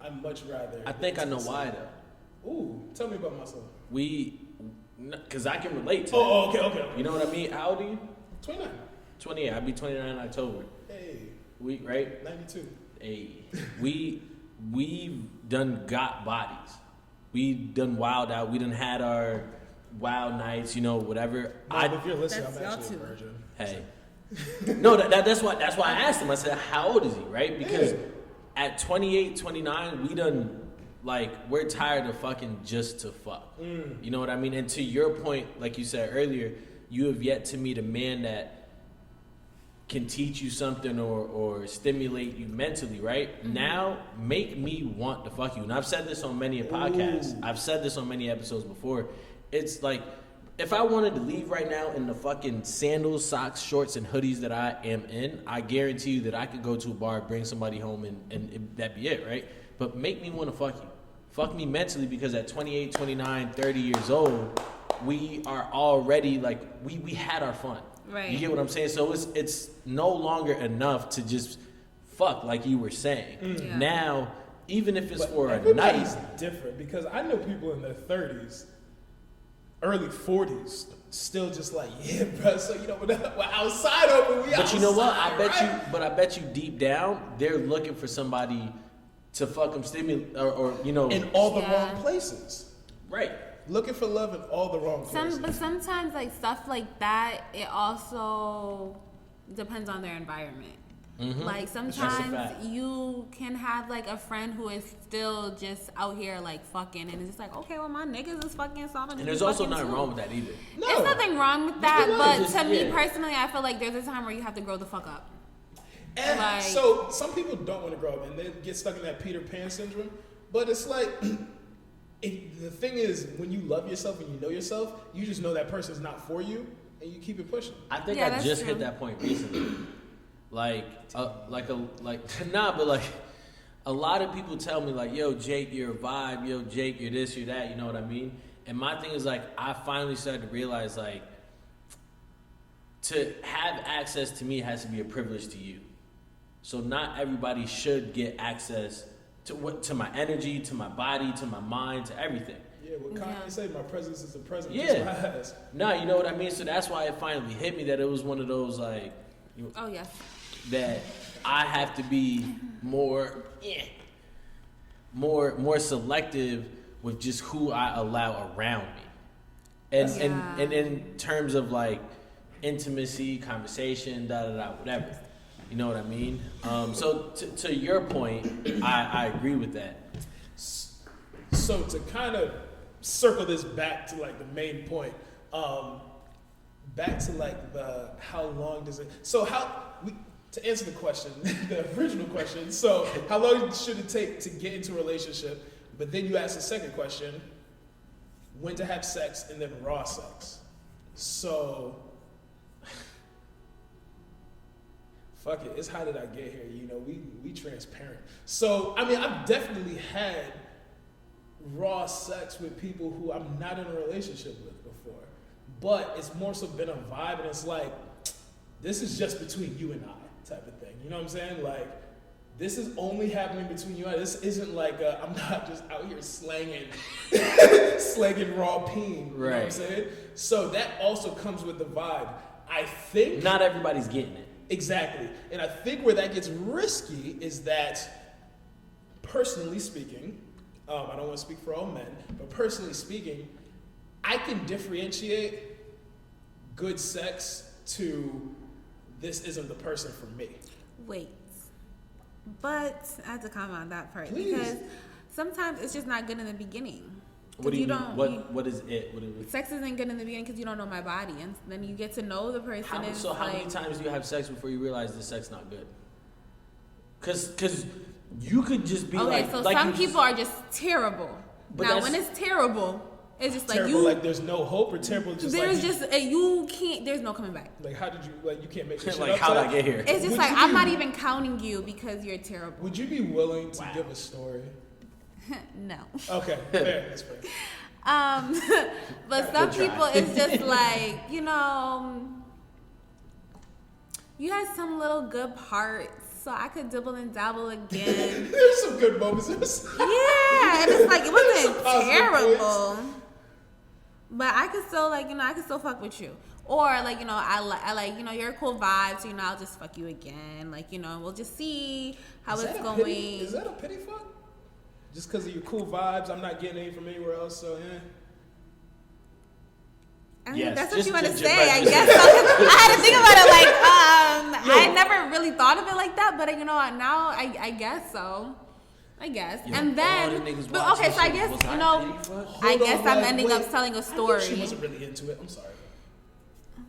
I'd much rather. I think I know why though. Ooh, tell me about myself. Because I can relate to okay. You know what I mean? How old are you? 29. 28. I'll be 29 in October. Hey. Right? 92. Hey. We've done got bodies. We done wild out. We done had our wild nights, whatever. No, if you're listening, I'm actually a virgin. Hey. No, that's why I asked him. I said, how old is he, right? Because at 28, 29, we done... Like, we're tired of fucking just to fuck. You know what I mean? And to your point, like you said earlier, you have yet to meet a man that can teach you something or stimulate you mentally, right? Now, make me want to fuck you. And I've said this on many podcasts. I've said this on many episodes before. It's like, if I wanted to leave right now in the fucking sandals, socks, shorts, and hoodies that I am in, I guarantee you that I could go to a bar, bring somebody home, and that'd be it, right? But make me want to fuck you. Fuck me mentally, because at 28, 29, 30 years old, we are already, like, we had our fun. Right. You get what I'm saying? So it's no longer enough to just fuck, like you were saying. Yeah. Now, even if it's for a night. Everybody's different, because I know people in their 30s, early 40s, still just like, yeah, bro, so, we're outside open, we outside. But you know what? I bet you deep down, they're looking for somebody to fuck them, stimulate, or in all the wrong places. Right. Looking for love in all the wrong places. But sometimes, like, stuff like that, it also depends on their environment. Like sometimes you can have like a friend who is still just out here like fucking, and it's just like, okay, well my niggas is fucking, so I'm gonna. And there's also nothing wrong with that either. No. There's nothing wrong with that, but just, to me personally, I feel like there's a time where you have to grow the fuck up. And like, so some people don't want to grow up and they get stuck in that Peter Pan syndrome. But it's like, the thing is, when you love yourself and you know yourself, you just know that person's not for you, and you keep it pushing. I think I just hit that point recently. But like a lot of people tell me like, yo, Jake, you're a vibe. Yo, Jake, you're this, you're that. You know what I mean? And my thing is like, I finally started to realize like, to have access to me has to be a privilege to you. So not everybody should get access to my energy, to my body, to my mind, to everything. Yeah, what Kanye say, my presence is a present. Yeah. No, you know what I mean? So that's why it finally hit me that it was one of those like, that I have to be more selective with just who I allow around me. And in terms of like intimacy, conversation, whatever. You know what I mean? So to your point, I agree with that. So to kind of circle this back to like the main point, back to like the how long does it? So to answer the question, the original question. So how long should it take to get into a relationship? But then you ask the second question: when to have sex, and then raw sex. So. Fuck it, it's how did I get here? You know, we transparent. So, I mean, I've definitely had raw sex with people who I'm not in a relationship with before. But it's more so been a vibe, and it's like, this is just between you and I type of thing. You know what I'm saying? Like, this is only happening between you and I. This isn't like, I'm not just out here slanging raw peen. You know what I'm saying? So that also comes with the vibe. I think... Not everybody's getting it. Exactly. And I think where that gets risky is that, personally speaking, I don't want to speak for all men, but personally speaking, I can differentiate good sex to this isn't the person for me. Wait. But I have to comment on that part. Please. Because sometimes it's just not good in the beginning. What do you mean? What is it? Sex isn't good in the beginning because you don't know my body, and then you get to know the person. How many times do you have sex before you realize this sex not good? Because you could just be okay. So some people are just terrible. Now, when it's terrible, it's just like terrible, like there's no hope, or terrible just there's like just you can't. There's no coming back. Like how did you like you can't make shit like up? How'd I get here? It's just like I'm not even counting you because you're terrible. Would you be willing to give a story? No. Okay, fair. That's fair. But some people, it's just like, you know, you had some little good parts, so I could dibble and dabble again. There's some good moments. Yeah, and it's like, it wasn't terrible. But I could still, like, you know, I could still fuck with you. Or, like, you know, I like, you know, you're a cool vibe, so, you know, I'll just fuck you again. Like, you know, we'll just see how it's going. Is that a pity fuck? Just because of your cool vibes, I'm not getting any from anywhere else, so yeah. I mean, that's what you want to say, I guess. So, I had to think about it, like, I never really thought of it like that, but, you know, now I guess so. I guess. And then, but okay, so I guess, you know, I guess I'm ending up telling a story. She wasn't really into it. I'm sorry.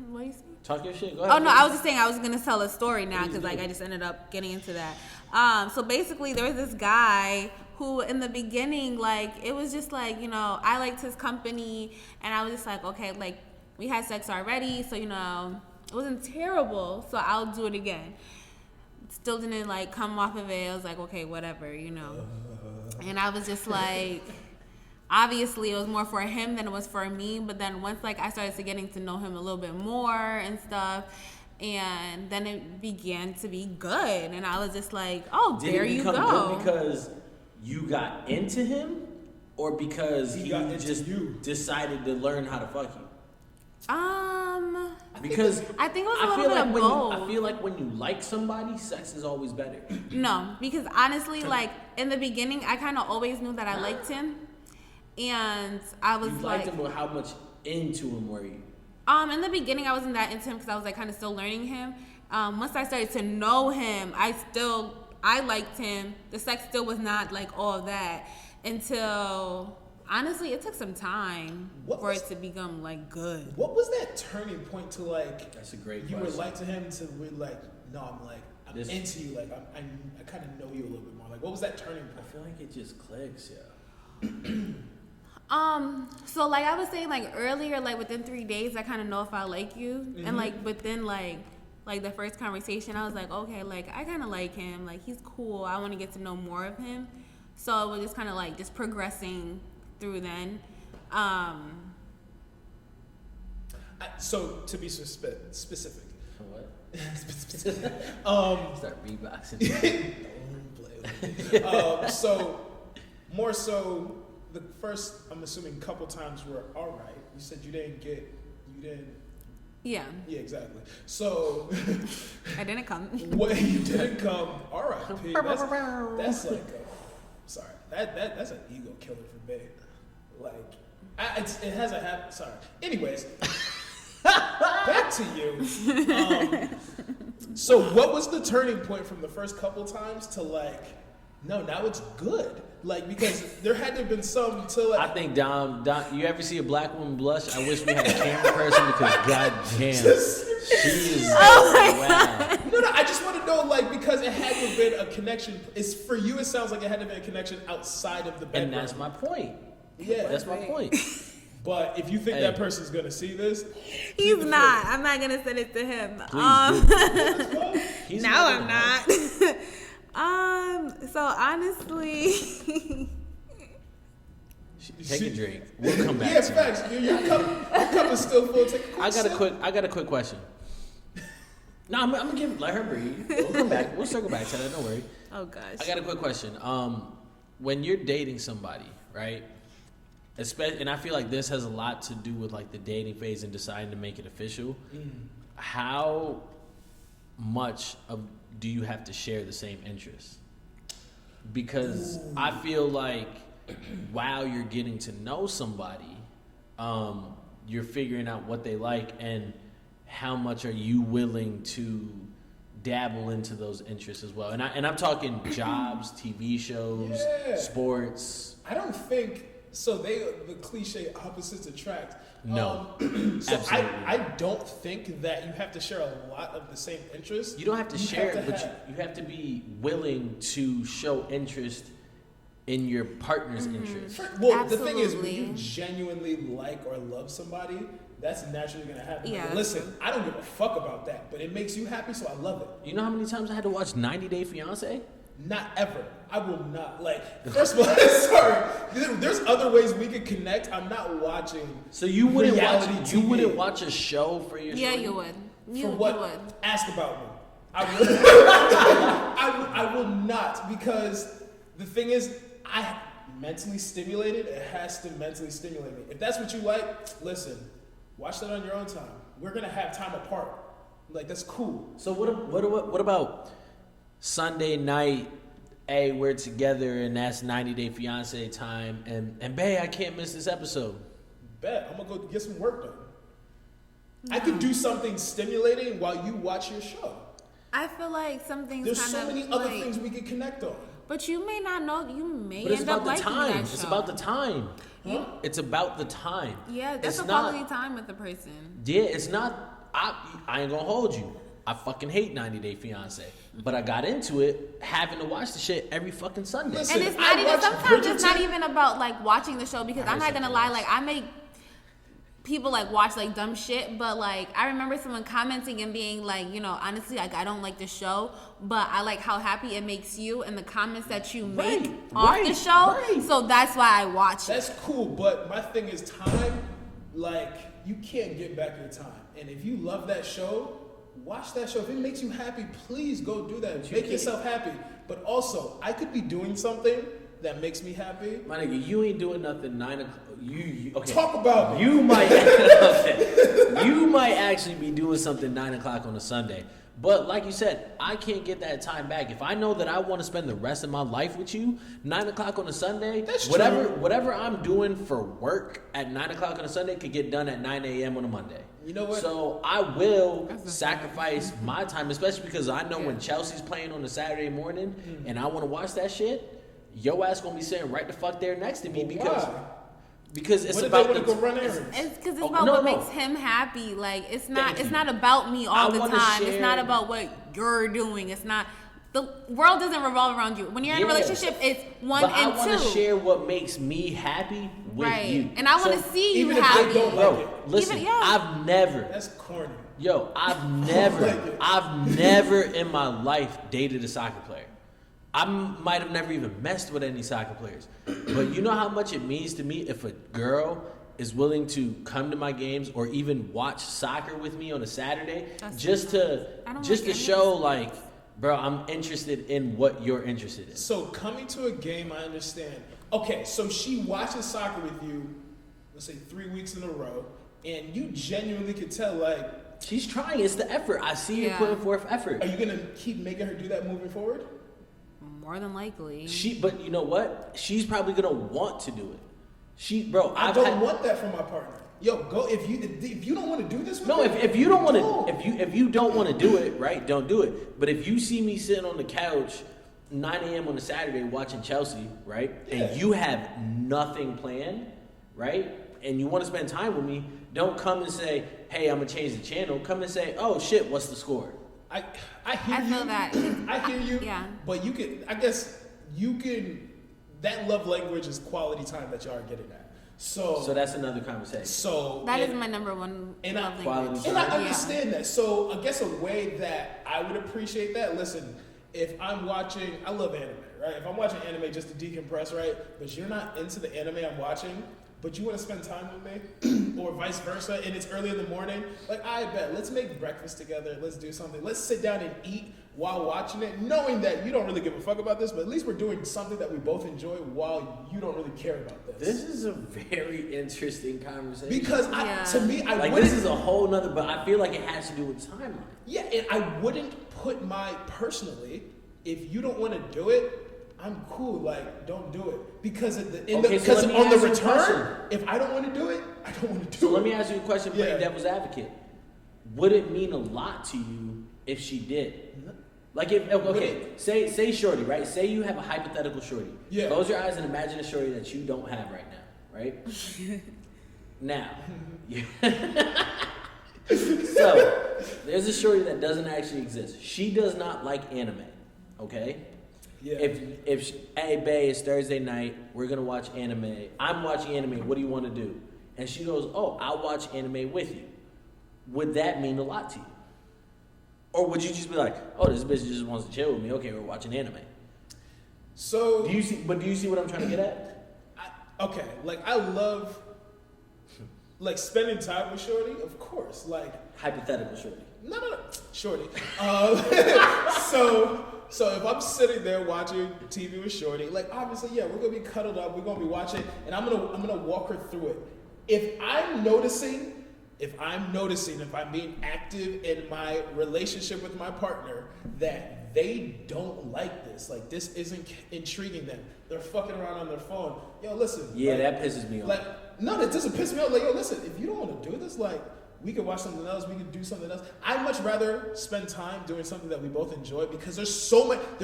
What do you say? Talk your shit. Go ahead. Oh, no, I was just saying I was going to tell a story now because, like, I just ended up getting into that. So basically, there was this guy who, in the beginning, like, it was just like, you know, I liked his company, and I was just like, okay, like, we had sex already, so, you know, it wasn't terrible, so I'll do it again. Still didn't, like, come off of it. I was like, okay, whatever, you know. And I was just like, obviously, it was more for him than it was for me, but then once, like, I started getting to know him a little bit more and stuff, and then it began to be good, and I was just like, oh, there you go. Did it become good because you got into him, or because he just decided to learn how to fuck you? Because I think it was a little bit of both. I feel like when you like somebody, sex is always better. No, because honestly, like, in the beginning, I kind of always knew that I liked him, and I was you like, liked him, but how much into him were you? In the beginning, I wasn't that into him because I was like kind of still learning him. Once I started to know him, I liked him. The sex still was not like all that until, honestly, it took some time for it to become like good. What was that turning point to like? That's a great you question. were like to him to really like, no, I'm into you. Like I kind of know you a little bit more. Like, what was that turning point? I feel like it just clicks, yeah. So like I was saying like earlier, like within 3 days, I kind of know if I like you, and like within like the first conversation, I was like, okay, like I kind of like him, like he's cool. I want to get to know more of him. So it was just kind of like just progressing through then. So to be specific. What? Start beatboxing. So more so the first, I'm assuming, couple times were all right. You said you didn't. Yeah. Yeah, exactly. So I didn't come. What you didn't come. All right, P. That's like sorry. That's an ego killer for me. Like it hasn't happened. Sorry. Anyways, back to you. So what was the turning point from the first couple times to like, no, now it's good? Like, because there had to have been some to like. I think Dom, you ever see a black woman blush? I wish we had a camera person because goddamn, she is wow. No, I just want to know, like, because it had to have been a connection. It's for you. It sounds like it had to have been a connection outside of the bedroom. And that's my point. Yeah, that's my point. But if you think that person's gonna see this, he's not. I'm not gonna send it to him. Please now I'm not. So honestly, take a drink. We'll come back. Yeah, facts. Your cup is still full. Take a quick I got a quick question. No, I'm gonna let her breathe. We'll come back. We'll circle back to that. Don't worry. Oh gosh. I got a quick question. When you're dating somebody, right? And I feel like this has a lot to do with like the dating phase and deciding to make it official. How much do you have to share the same interests? Because I feel like while you're getting to know somebody, you're figuring out what they like and how much are you willing to dabble into those interests as well. And I'm talking jobs, TV shows, sports. I don't think so. The cliche opposites attract. No, so absolutely. I don't think that you have to share a lot of the same interests. You don't have to share it, but you have to be willing to show interest in your partner's interest. Well, Absolutely. The thing is, when you genuinely like or love somebody, that's naturally going to happen. Yeah. Like, listen, I don't give a fuck about that, but it makes you happy, so I love it. You know how many times I had to watch 90 Day Fiancé? Not ever. I will not. Like, first of all, sorry. There's other ways we could connect. I'm not watching. So you wouldn't watch a show for your Yeah, shorty? you would. For what? You would. Ask about me. I will not, because the thing is, I mentally stimulated. It has to mentally stimulate me. If that's what you like, listen, watch that on your own time. We're gonna have time apart. Like, that's cool. So what about Sunday night? Hey, we're together and that's 90 Day Fiancé time, and babe, I can't miss this episode. Bet I'm gonna go get some work done. I could do something stimulating while you watch your show. I feel like something's There's kind so of many other things we could connect on. But you may not know. You may But it's end up about the liking time. that show. It's about the time. Huh? It's about the time. Yeah, that's It's a not- quality time with the person. Yeah, it's not. I ain't gonna hold you. I fucking hate 90 Day Fiancé, but I got into it having to watch the shit every fucking Sunday. Listen, And it's not I even. watched Sometimes it's not Bridgerton. even about like watching the show, because I I'm not heard gonna something lie. else. Like I make people like watch like dumb shit, but like I remember someone commenting and being like, you know, honestly, like I don't like the show, but I like how happy it makes you and the comments that you make off the show. Right. So that's why I watch it. That's cool, but my thing is time. Like, you can't get back your time. And if you love that show, watch that show. If it makes you happy, please go do that. Make yourself happy. But also, I could be doing something that makes me happy. My nigga, you ain't doing nothing 9 o'clock. You okay? Talk about me. You might. You might actually be doing something 9 o'clock on a Sunday. But like you said, I can't get that time back. If I know that I want to spend the rest of my life with you, 9 o'clock on a Sunday, That's whatever true. whatever I'm doing for work at 9 o'clock on a Sunday could get done at 9 a.m. on a Monday. You know what? So I will sacrifice my time, especially because I know when Chelsea's playing on a Saturday morning and I want to watch that shit, your ass gonna be sitting right the fuck there next to me because it's about they go run errands. It's because it's about what makes him happy. Like it's not about me all the time. It's not about what you're doing. It's not. The world doesn't revolve around you. When you're in a relationship, it's one and two. I want to share what makes me happy with you. And I want to see you even happy. If they don't like it. Listen, I've never. That's corny. I've never in my life dated a soccer player. I might have never even messed with any soccer players. But you know how much it means to me if a girl is willing to come to my games or even watch soccer with me on a Saturday just to show like, bro, I'm interested in what you're interested in. So coming to a game, I understand. Okay, so she watches soccer with you, let's say 3 weeks in a row, and you genuinely could tell, like... She's trying. It's the effort. I see her putting forth effort. Are you going to keep making her do that moving forward? More than likely. But you know what? She's probably going to want to do it. I don't want that from my partner. Yo, go if you don't want to do this with me, if you don't want to if you don't want to do it, right, don't do it. But if you see me sitting on the couch 9 a.m. on a Saturday watching Chelsea, right, and you have nothing planned, right, and you want to spend time with me, don't come and say, hey, I'm gonna change the channel. Come and say, oh shit, what's the score? I hear you. Feel that. I hear you. Yeah. But you can that love language is quality time that y'all are getting at. So that's another conversation. So that is my number one love language. And I understand that. So I guess a way that I would appreciate that, listen, if I'm watching, I love anime, right? If I'm watching anime just to decompress, right? But you're not into the anime I'm watching, but you want to spend time with me, or vice versa, and it's early in the morning, like, I bet, let's make breakfast together, let's do something, let's sit down and eat while watching it, knowing that you don't really give a fuck about this, but at least we're doing something that we both enjoy while you don't really care about this. This is a very interesting conversation. Because to me, I like, this is a whole nother, but I feel like it has to do with timeline. Yeah, and I wouldn't put personally, if you don't want to do it, I'm cool, like, don't do it. Because on the return, if I don't want to do it, I don't want to do it. So let me ask you a question, playing devil's advocate. Would it mean a lot to you if she did? Like, say shorty, right? Say you have a hypothetical shorty. Yeah. Close your eyes and imagine a shorty that you don't have right now, right? Now, so there's a shorty that doesn't actually exist. She does not like anime, okay? Yeah. If hey babe, it's Thursday night, we're gonna watch anime. I'm watching anime. What do you want to do? And she goes, oh, I'll watch anime with you. Would that mean a lot to you? Or would you just be like, oh, this bitch just wants to chill with me. Okay, we're watching anime. So do you see what I'm trying to get at? I love like spending time with shorty, of course. Like hypothetical shorty. No, shorty. So if I'm sitting there watching TV with shorty, like obviously, we're gonna be cuddled up, we're gonna be watching, and I'm gonna walk her through it. If I'm noticing, if I'm being active in my relationship with my partner, that they don't like this, like this isn't intriguing them, they're fucking around on their phone. Yo, listen. Yeah, that pisses me off. Like, no, that doesn't piss me off. Like, yo, listen, if you don't want to do this, like, we could watch something else. We could do something else. I'd much rather spend time doing something that we both enjoy because there's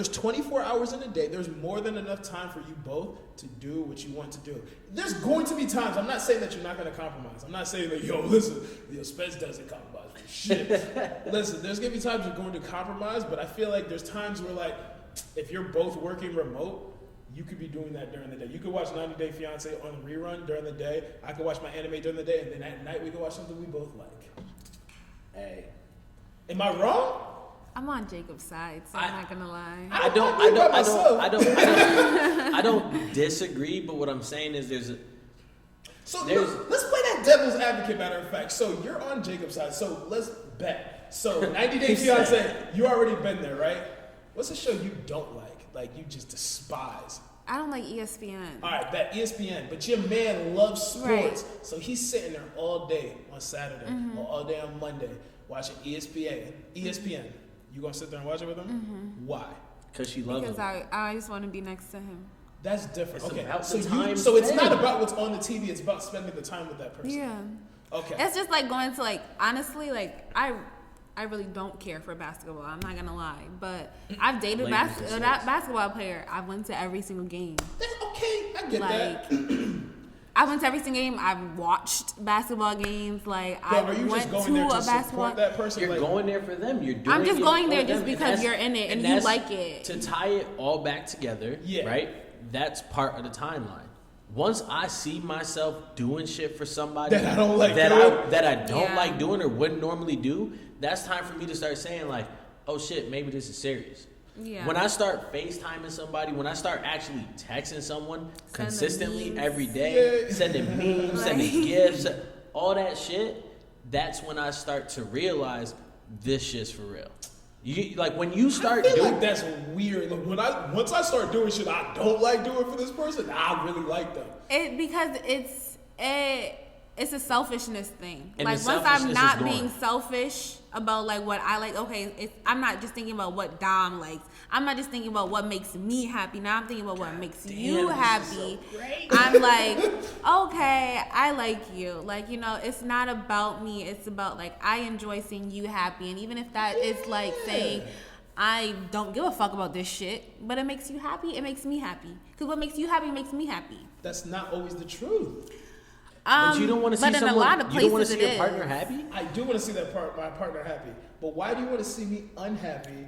24 hours in a day. There's more than enough time for you both to do what you want to do. There's going to be times. I'm not saying that you're not going to compromise. I'm not saying that, listen, Spence doesn't compromise for shit. Listen, there's going to be times you're going to compromise, but I feel like there's times where, like, if you're both working remote, you could be doing that during the day. You could watch 90 Day Fiance on a rerun during the day. I could watch my anime during the day, and then at night we could watch something we both like. Hey, am I wrong? I'm on Jacob's side, so I'm not gonna lie. I don't disagree, but what I'm saying is let's play that devil's advocate. Matter of fact, so you're on Jacob's side, so let's bet. So 90 Day Fiance, you already been there, right? What's a show you don't like you just despise? I don't like ESPN. All right, bet ESPN. But your man loves sports. Right. So he's sitting there all day on Saturday or all day on Monday watching ESPN. You going to sit there and watch it with him? Mm-hmm. Why? Because she loves him. Because I just want to be next to him. That's different. It's okay, about so the time so it's not about what's on the TV. It's about spending the time with that person. Yeah. Okay. It's just like going to like, honestly, like I really don't care for basketball. I'm not gonna lie, but I've dated that basketball player. I went to every single game. Okay, I get that. I went to every single game. I've watched basketball games. Like but I are you went just going to there a to basketball. support that person? You're like, going there for them. You're doing. I'm just going there just them. because you're in it and you like it. To tie it all back together, right? That's part of the timeline. Once I see myself doing shit for somebody that I don't like like doing or wouldn't normally do, that's time for me to start saying like, oh shit, maybe this is serious. Yeah. When I start FaceTiming somebody, when I start actually texting someone consistently every day, sending memes, sending gifts, all that shit, that's when I start to realize this shit's for real. You like when you start I feel doing like that's weird. Like once I start doing shit I don't like doing for this person, I really like them. Because it's a selfishness thing. And like the once I'm selfishness not is being gone. selfish about like what I like, okay, I'm not just thinking about what Dom likes. I'm not just thinking about what makes me happy. Now I'm thinking about what makes you happy. So great. I'm like, okay, I like you. Like, you know, it's not about me. It's about like I enjoy seeing you happy. And even if that is like saying I don't give a fuck about this shit, but it makes you happy, it makes me happy. Because what makes you happy makes me happy. That's not always the truth. But you don't want to see someone. You don't want to see your partner happy. I do want to see my partner happy. But why do you want to see me unhappy?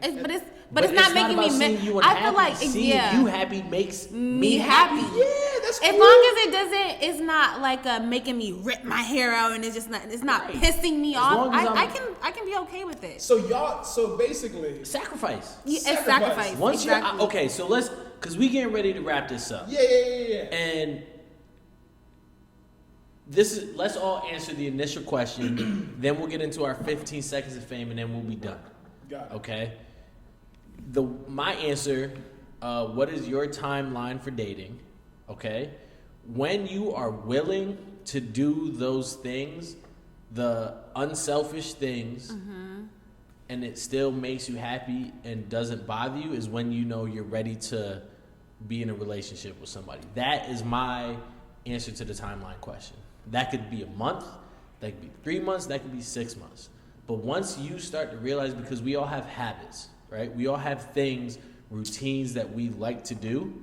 But it's not making me. I feel like seeing you happy makes me happy. Yeah, that's cool. As long as it doesn't, it's not like making me rip my hair out, and it's not pissing me off. I can be okay with it. So basically, sacrifice. Yeah, it's sacrifice. Once exactly. okay, so because we getting ready to wrap this up. Yeah. And let's all answer the initial question, then we'll get into our 15 seconds of fame, and then we'll be done. Got it. Okay. My answer, what is your timeline for dating? Okay. When you are willing to do those things, the unselfish things, and it still makes you happy and doesn't bother you, is when you know you're ready to be in a relationship with somebody. That is my answer to the timeline question. That could be a month, that could be 3 months, that could be 6 months. But once you start to realize, because we all have habits, right? We all have things, routines that we like to do.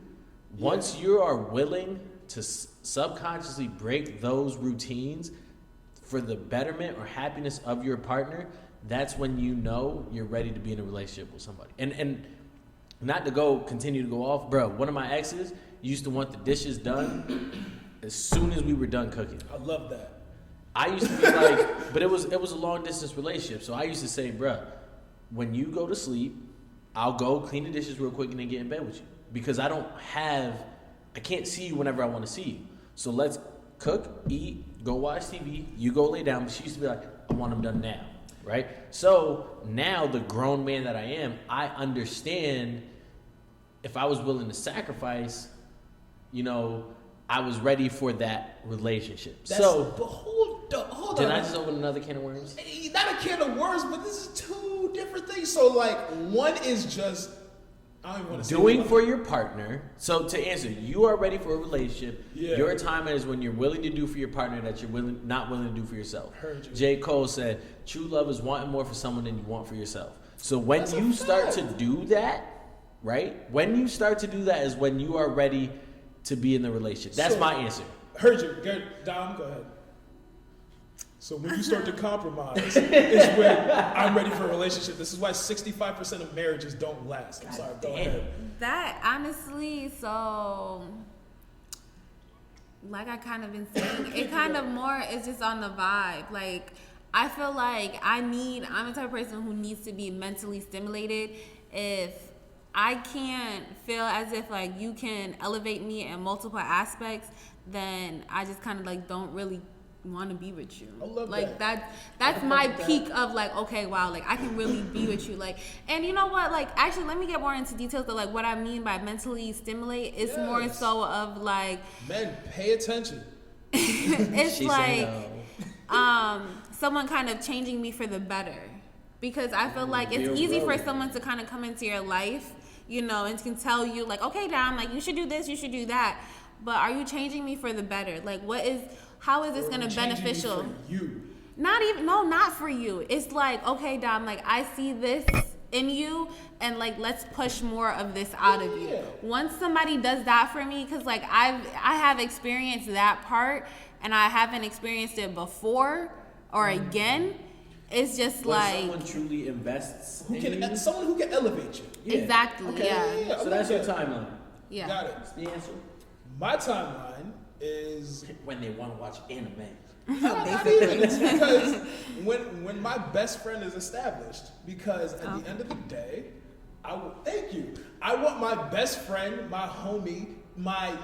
Once you are willing to subconsciously break those routines for the betterment or happiness of your partner, that's when you know you're ready to be in a relationship with somebody. And not to continue to go off, bro, one of my exes used to want the dishes done as soon as we were done cooking. I love that. I used to be like, but it was a long distance relationship. So I used to say, bruh, when you go to sleep, I'll go clean the dishes real quick and then get in bed with you. Because I can't see you whenever I want to see you. So let's cook, eat, go watch TV, you go lay down. But she used to be like, I want them done now, right? So now the grown man that I am, I understand if I was willing to sacrifice, I was ready for that relationship. But hold on. Did I just open another can of worms? Not a can of worms, but this is two different things. So like, one is just I don't even want to say doing for your partner. So to answer, you are ready for a relationship. Yeah. Your time is when you're willing to do for your partner that you're not willing to do for yourself. Heard you. J. Cole said, "True love is wanting more for someone than you want for yourself." So when That's you a start fact. to do that, right? When you start to do that is when you are ready to be in the relationship. That's my answer. Heard you. Good. Dom, go ahead. So when you start to compromise is when I'm ready for a relationship. This is why 65% of marriages don't last. I'm sorry. Go ahead. That honestly, so like I kind of been saying, it kind of more is just on the vibe. Like I feel like I'm the type of person who needs to be mentally stimulated. If I can't feel as if like you can elevate me in multiple aspects, then I just kind of like don't really want to be with you. I love like that. that's my peak of like, okay, wow, like I can really be with you. Like, and you know what, like actually let me get more into details of like what I mean by mentally stimulate. It's more so of like men, pay attention. it's She like said, someone kind of changing me for the better, because I feel like it's easy for someone to kind of come into your life, and can tell you like, okay, Dom, like you should do this, you should do that, but are you changing me for the better? Like how is this Or going to changing beneficial? for you. Not for you. It's like, okay, Dom, like I see this in you, and like let's push more of this out of you. Once somebody does that for me, because like I have experienced that part, and I haven't experienced it before or again. It's just when like someone truly invests in you. Someone who can elevate you. Yeah. Exactly. Okay, yeah. So that's your timeline. Yeah. Got it. That's the answer. My timeline is When they want to watch anime. not even. It's because when my best friend is established. Because at the end of the day, thank you. I want my best friend, my homie,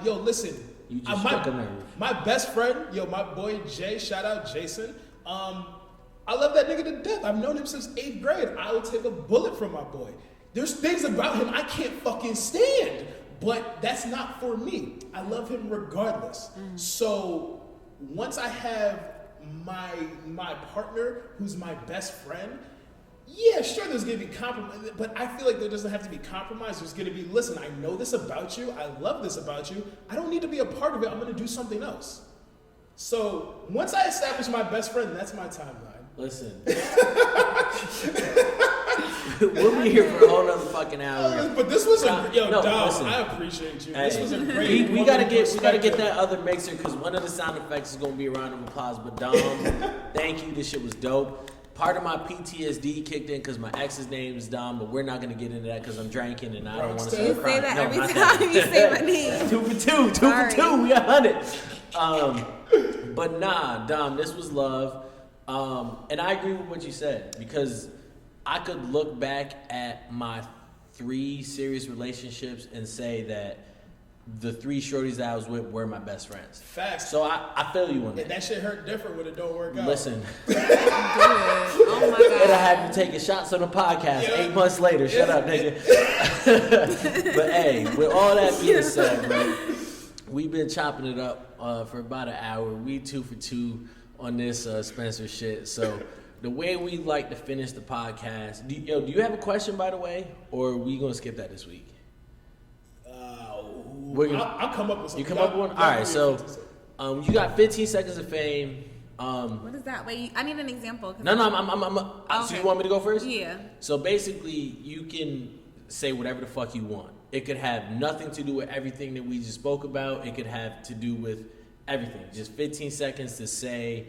listen. You just struck a nerve. My best friend, my boy Jay. Shout out Jason. I love that nigga to death. I've known him since 8th grade. I will take a bullet from my boy. There's things about him I can't fucking stand, but that's not for me. I love him regardless. So once I have my partner who's my best friend, yeah, sure, there's gonna be compromise, but I feel like there doesn't have to be compromise. There's gonna be, listen, I know this about you. I love this about you. I don't need to be a part of it. I'm gonna do something else. So once I establish my best friend, that's my timeline. Listen. We'll be here for a whole nother fucking hour. But this was Dom, listen. I appreciate you. Hey, This was a great. we gotta get that other mixer because one of the sound effects is gonna be a round of applause. But Dom, thank you. This shit was dope. Part of my PTSD kicked in because my ex's name is Dom, but we're not gonna get into that because I'm drinking and I don't want to You say that every time you say my name. 2 for 2, 2 for 2. We got 100. But nah, Dom, this was love. And I agree with what you said because I could look back at my 3 serious relationships and say that the 3 shorties that I was with were my best friends. Facts. So I feel you on that. And that shit hurt different when it don't work out. Listen. Oh my God. And I had to take shots on the podcast 8 months later. Shut up, nigga. But hey, with all that being said, bro, we've been chopping it up for about an hour. We 2 for 2 on this Spencer shit. So the way we like to finish the podcast, do you have a question, by the way, or are we gonna skip that this week? I'll come up with something. You come up with one? All right, so you got 15 seconds of fame. What is that? Wait, I need an example. No, I'm So you want me to go first? Yeah. So basically, you can say whatever the fuck you want. It could have nothing to do with everything that we just spoke about. It could have to do with everything. Just 15 seconds to say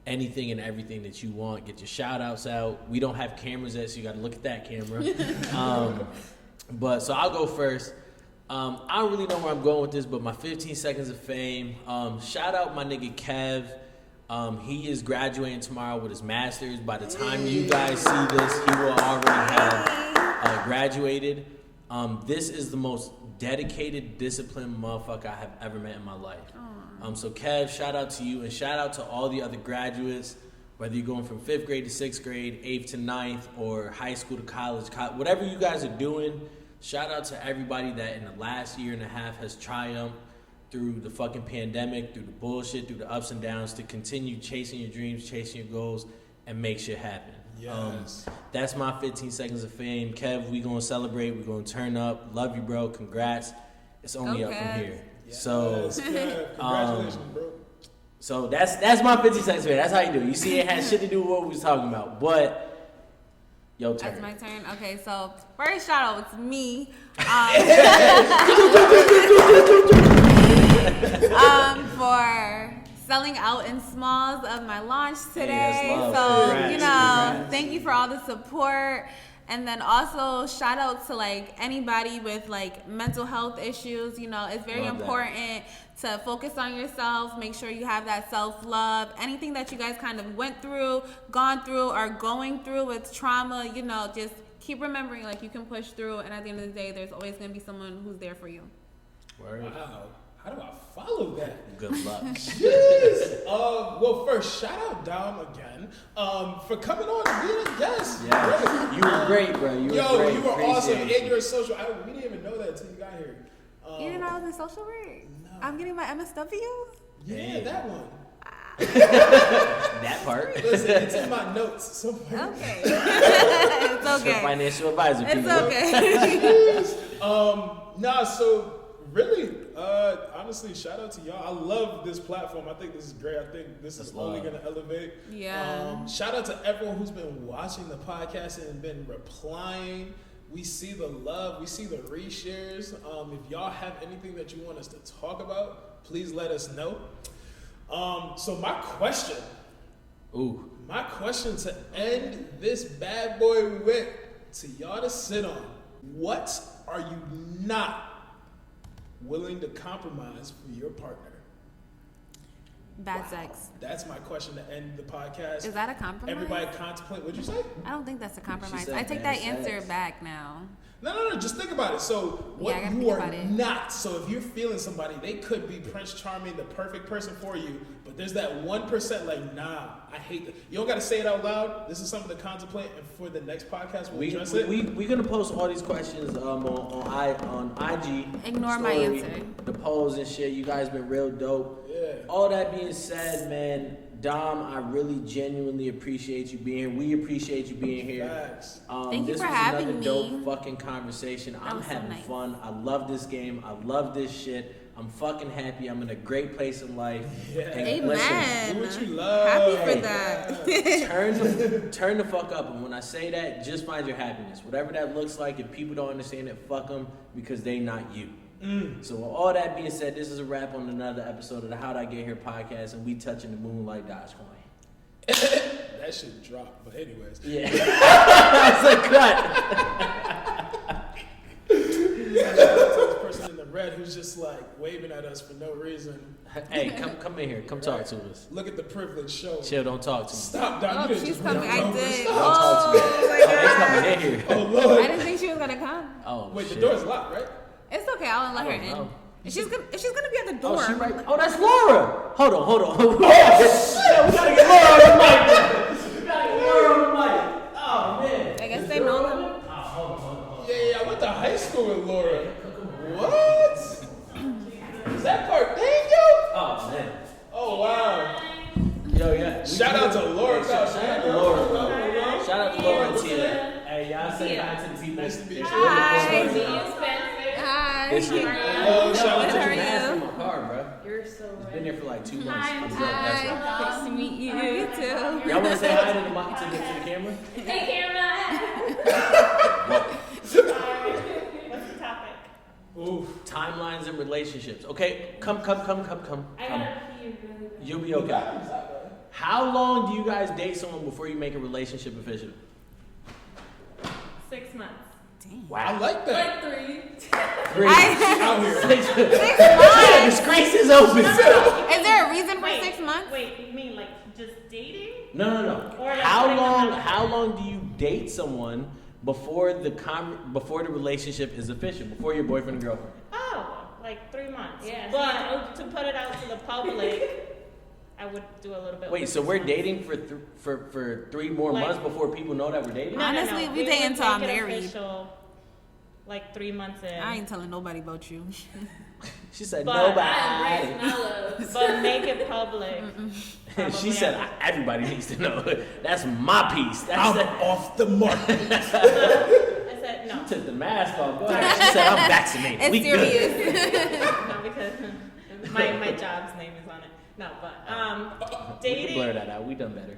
anything and everything that you want. Get your shout outs out. We don't have cameras yet, so you got to look at that camera. But so I'll go first. I don't really know where I'm going with this, but my 15 seconds of fame. Shout out my nigga Kev. He is graduating tomorrow with his master's. By the time you guys see this, he will already have graduated. This is the most dedicated, disciplined motherfucker I have ever met in my life. So Kev, shout out to you, and shout out to all the other graduates, whether you're going from 5th grade to 6th grade, 8th to 9th, or high school to college, whatever you guys are doing. Shout out to everybody that in the last year and a half has triumphed through the fucking pandemic, through the bullshit, through the ups and downs, to continue chasing your dreams, chasing your goals, and make shit happen. Yes. That's my 15 seconds of fame. Kev, we gonna celebrate. We gonna turn up. Love you, bro. Congrats. It's only up from here. Yes. So, Congratulations, bro. So that's my 15 seconds of fame. That's how you do it. You see, it has shit to do with what we was talking about, but. Your turn. That's my turn. Okay, so first shout out to me. For selling out in smalls of my launch today. Hey, that's love. So, Congrats. Congrats. Thank you for all the support. And then also shout out to like anybody with like mental health issues. It's very important to focus on yourself. Make sure you have that self-love. Anything that you guys kind of went through, gone through, or going through with trauma, just keep remembering like you can push through. And at the end of the day, there's always going to be someone who's there for you. Word. Wow. How do I follow that? Good luck. Jeez. Well, first, shout out Dom again for coming on and being a guest. Yeah. You were great, bro. You were great. You were Appreciate awesome. you. And you're social. We didn't even know that until you got here. You didn't know I was in social work? No. I'm getting my MSW? Yeah, that one. That part. Listen, it's in my notes somewhere. Okay. It's okay. Financial advisor. It's people. okay. So Really? Honestly, shout out to y'all. I love this platform. I think this is great. I think this is only going to elevate. Yeah. Shout out to everyone who's been watching the podcast and been replying. We see the love. We see the reshares. If y'all have anything that you want us to talk about, please let us know. So my question to end this bad boy with, to y'all to sit on, what are you not willing to compromise for your partner? Bad sex. That's my question to end the podcast. Is that a compromise? Everybody contemplate. What'd you say? I don't think that's a compromise. said I take bad that answer sex. back now. No. Just think about it. So what I gotta you think are about it. not. So if you're feeling somebody, they could be Prince Charming, the perfect person for you. But there's that 1% like, nah, I hate that. You don't got to say it out loud. This is something to contemplate. And for the next podcast, we'll address it. We're going to post all these questions on IG. Ignore my story, answer. The polls and shit. You guys been real dope. Yeah. All that being said, man, Dom, I really genuinely appreciate you being here. We appreciate you being here. Facts. Thank you this for was having another me. dope fucking conversation. I'm was so having nice. fun. I love this game. I love this shit. I'm fucking happy. I'm in a great place in life. Yeah. And Amen. listen, Do what you love. Happy for Hey. that. turn the fuck up. And when I say that, just find your happiness. Whatever that looks like. If people don't understand it, fuck them, because they not you. So with all that being said, this is a wrap on another episode of the How'd I Get Here podcast, and we touching the moon like Dogecoin. That shit dropped. But anyways. Yeah. That's a cut. This person in the red who's just like waving at us for no reason. Hey, come in here. Come talk to us. Look at the privilege show. Chill, don't talk to me. Stop, Don. Oh, You didn't she's just coming. run I over. did. Stop. Don't talk to me. Oh my They god. coming in here. Oh Lord. I didn't think she was gonna come. Oh, Wait, shit. the door's locked, right? It's okay. I'll let her I don't know. in. If she's gonna be at the door. Oh, she right. Oh, that's Laura. Hold on. Oh, shit. We gotta get Laura on the mic. We gotta get Laura on the mic. Oh, man. I guess they know them. Oh, hold on. Yeah, I went to high school with Laura. What? Is that Cardenio? Oh, man. Oh, wow. Yo, yeah. Shout out to Laura. Shout out to Laura. Shout out to Laura and Tia. Hey, y'all say hi to the people. Nice to meet you. Hi. Hi. This shit. Hello, shout out How to are Took the mask you? from my car, bro. You're so It's been there for like 2 months. Hi, I'm good. That's right. Nice to meet you. You too. Y'all want to say hi to the camera? Hey, camera! What's the topic? Oof. Timelines and relationships. Okay, come. I gotta pee really bad. You'll be okay. How long do you guys date someone before you make a relationship official? 6 months. I like that. Like 3. 3. Out here. 6 months. The screens is open. Is there a reason for 6 months? Wait, you mean like just dating? No. Or like How putting them long? out. How long do you date someone before the relationship is official? Before your boyfriend and girlfriend? Oh, like 3 months. Yeah, But to put it out to the public, I would do a little bit. Wait, over so 6 we're months. dating for 3 more Like- months before people know that we're dating? No. Honestly, we would dating till I'm make it married. official, like 3 months in. I ain't telling nobody about you. She said But nobody. But make it public. She Probably said after. everybody needs to know. That's my piece. That's I'm off the market. I said no. She took the mask off. Go ahead. She said I'm vaccinated. It's We good. serious. No, because my job's name is on it. No, but We can blur dating, that out. We done better.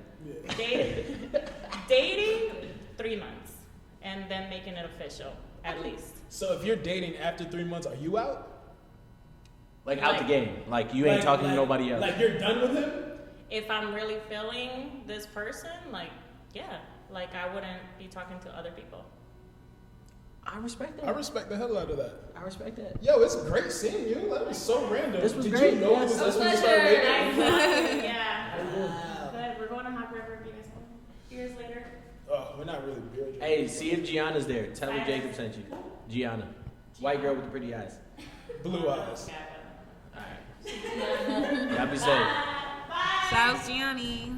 dating 3 months, and then making it official at least. So if you're dating after 3 months, are you out? Like out the game. Like you ain't talking to nobody else. Like you're done with him? If I'm really feeling this person, like yeah, like I wouldn't be talking to other people. I respect I that. respect the hell out of that. I respect that. Yo, it's great seeing you. That was so random. This was Did great, you know yeah. it was A this when you started dating? Yeah. Good. We're going to Hot River. You guys want years later? Oh, we're not really beer drinking. Hey, see if Gianna's there. Tell her Jacob sent you. Gianna. White girl with the pretty eyes. Blue eyes. Alright. Y'all be safe. Shout out Gianni.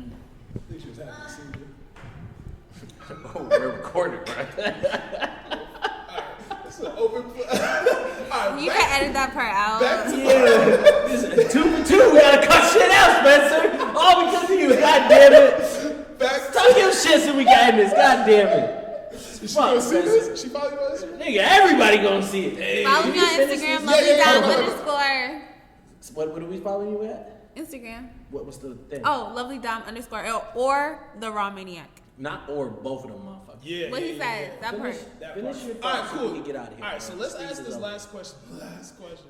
I think she was happy to see you. Oh, we're recording, bro. This is an open. Alright, You can edit that part out. back to This is 2 for 2. We gotta cut shit out, Spencer. All because of you. God damn it. back to Talk your shit so we got in this. God damn it. Is she gonna see this? She probably gonna see it. Nigga, everybody gonna see it. Hey, Follow me on Instagram, lovely_dom_. What do we follow you at? Instagram. What's the thing? Oh, lovely_dom_ or the Raw Maniac. Not or both of them motherfuckers. Yeah. What he said, that part. That Finish part. your All right, thoughts so cool. we can get out of here. All right, so bro. let's Speak ask to this them. last question. Last question.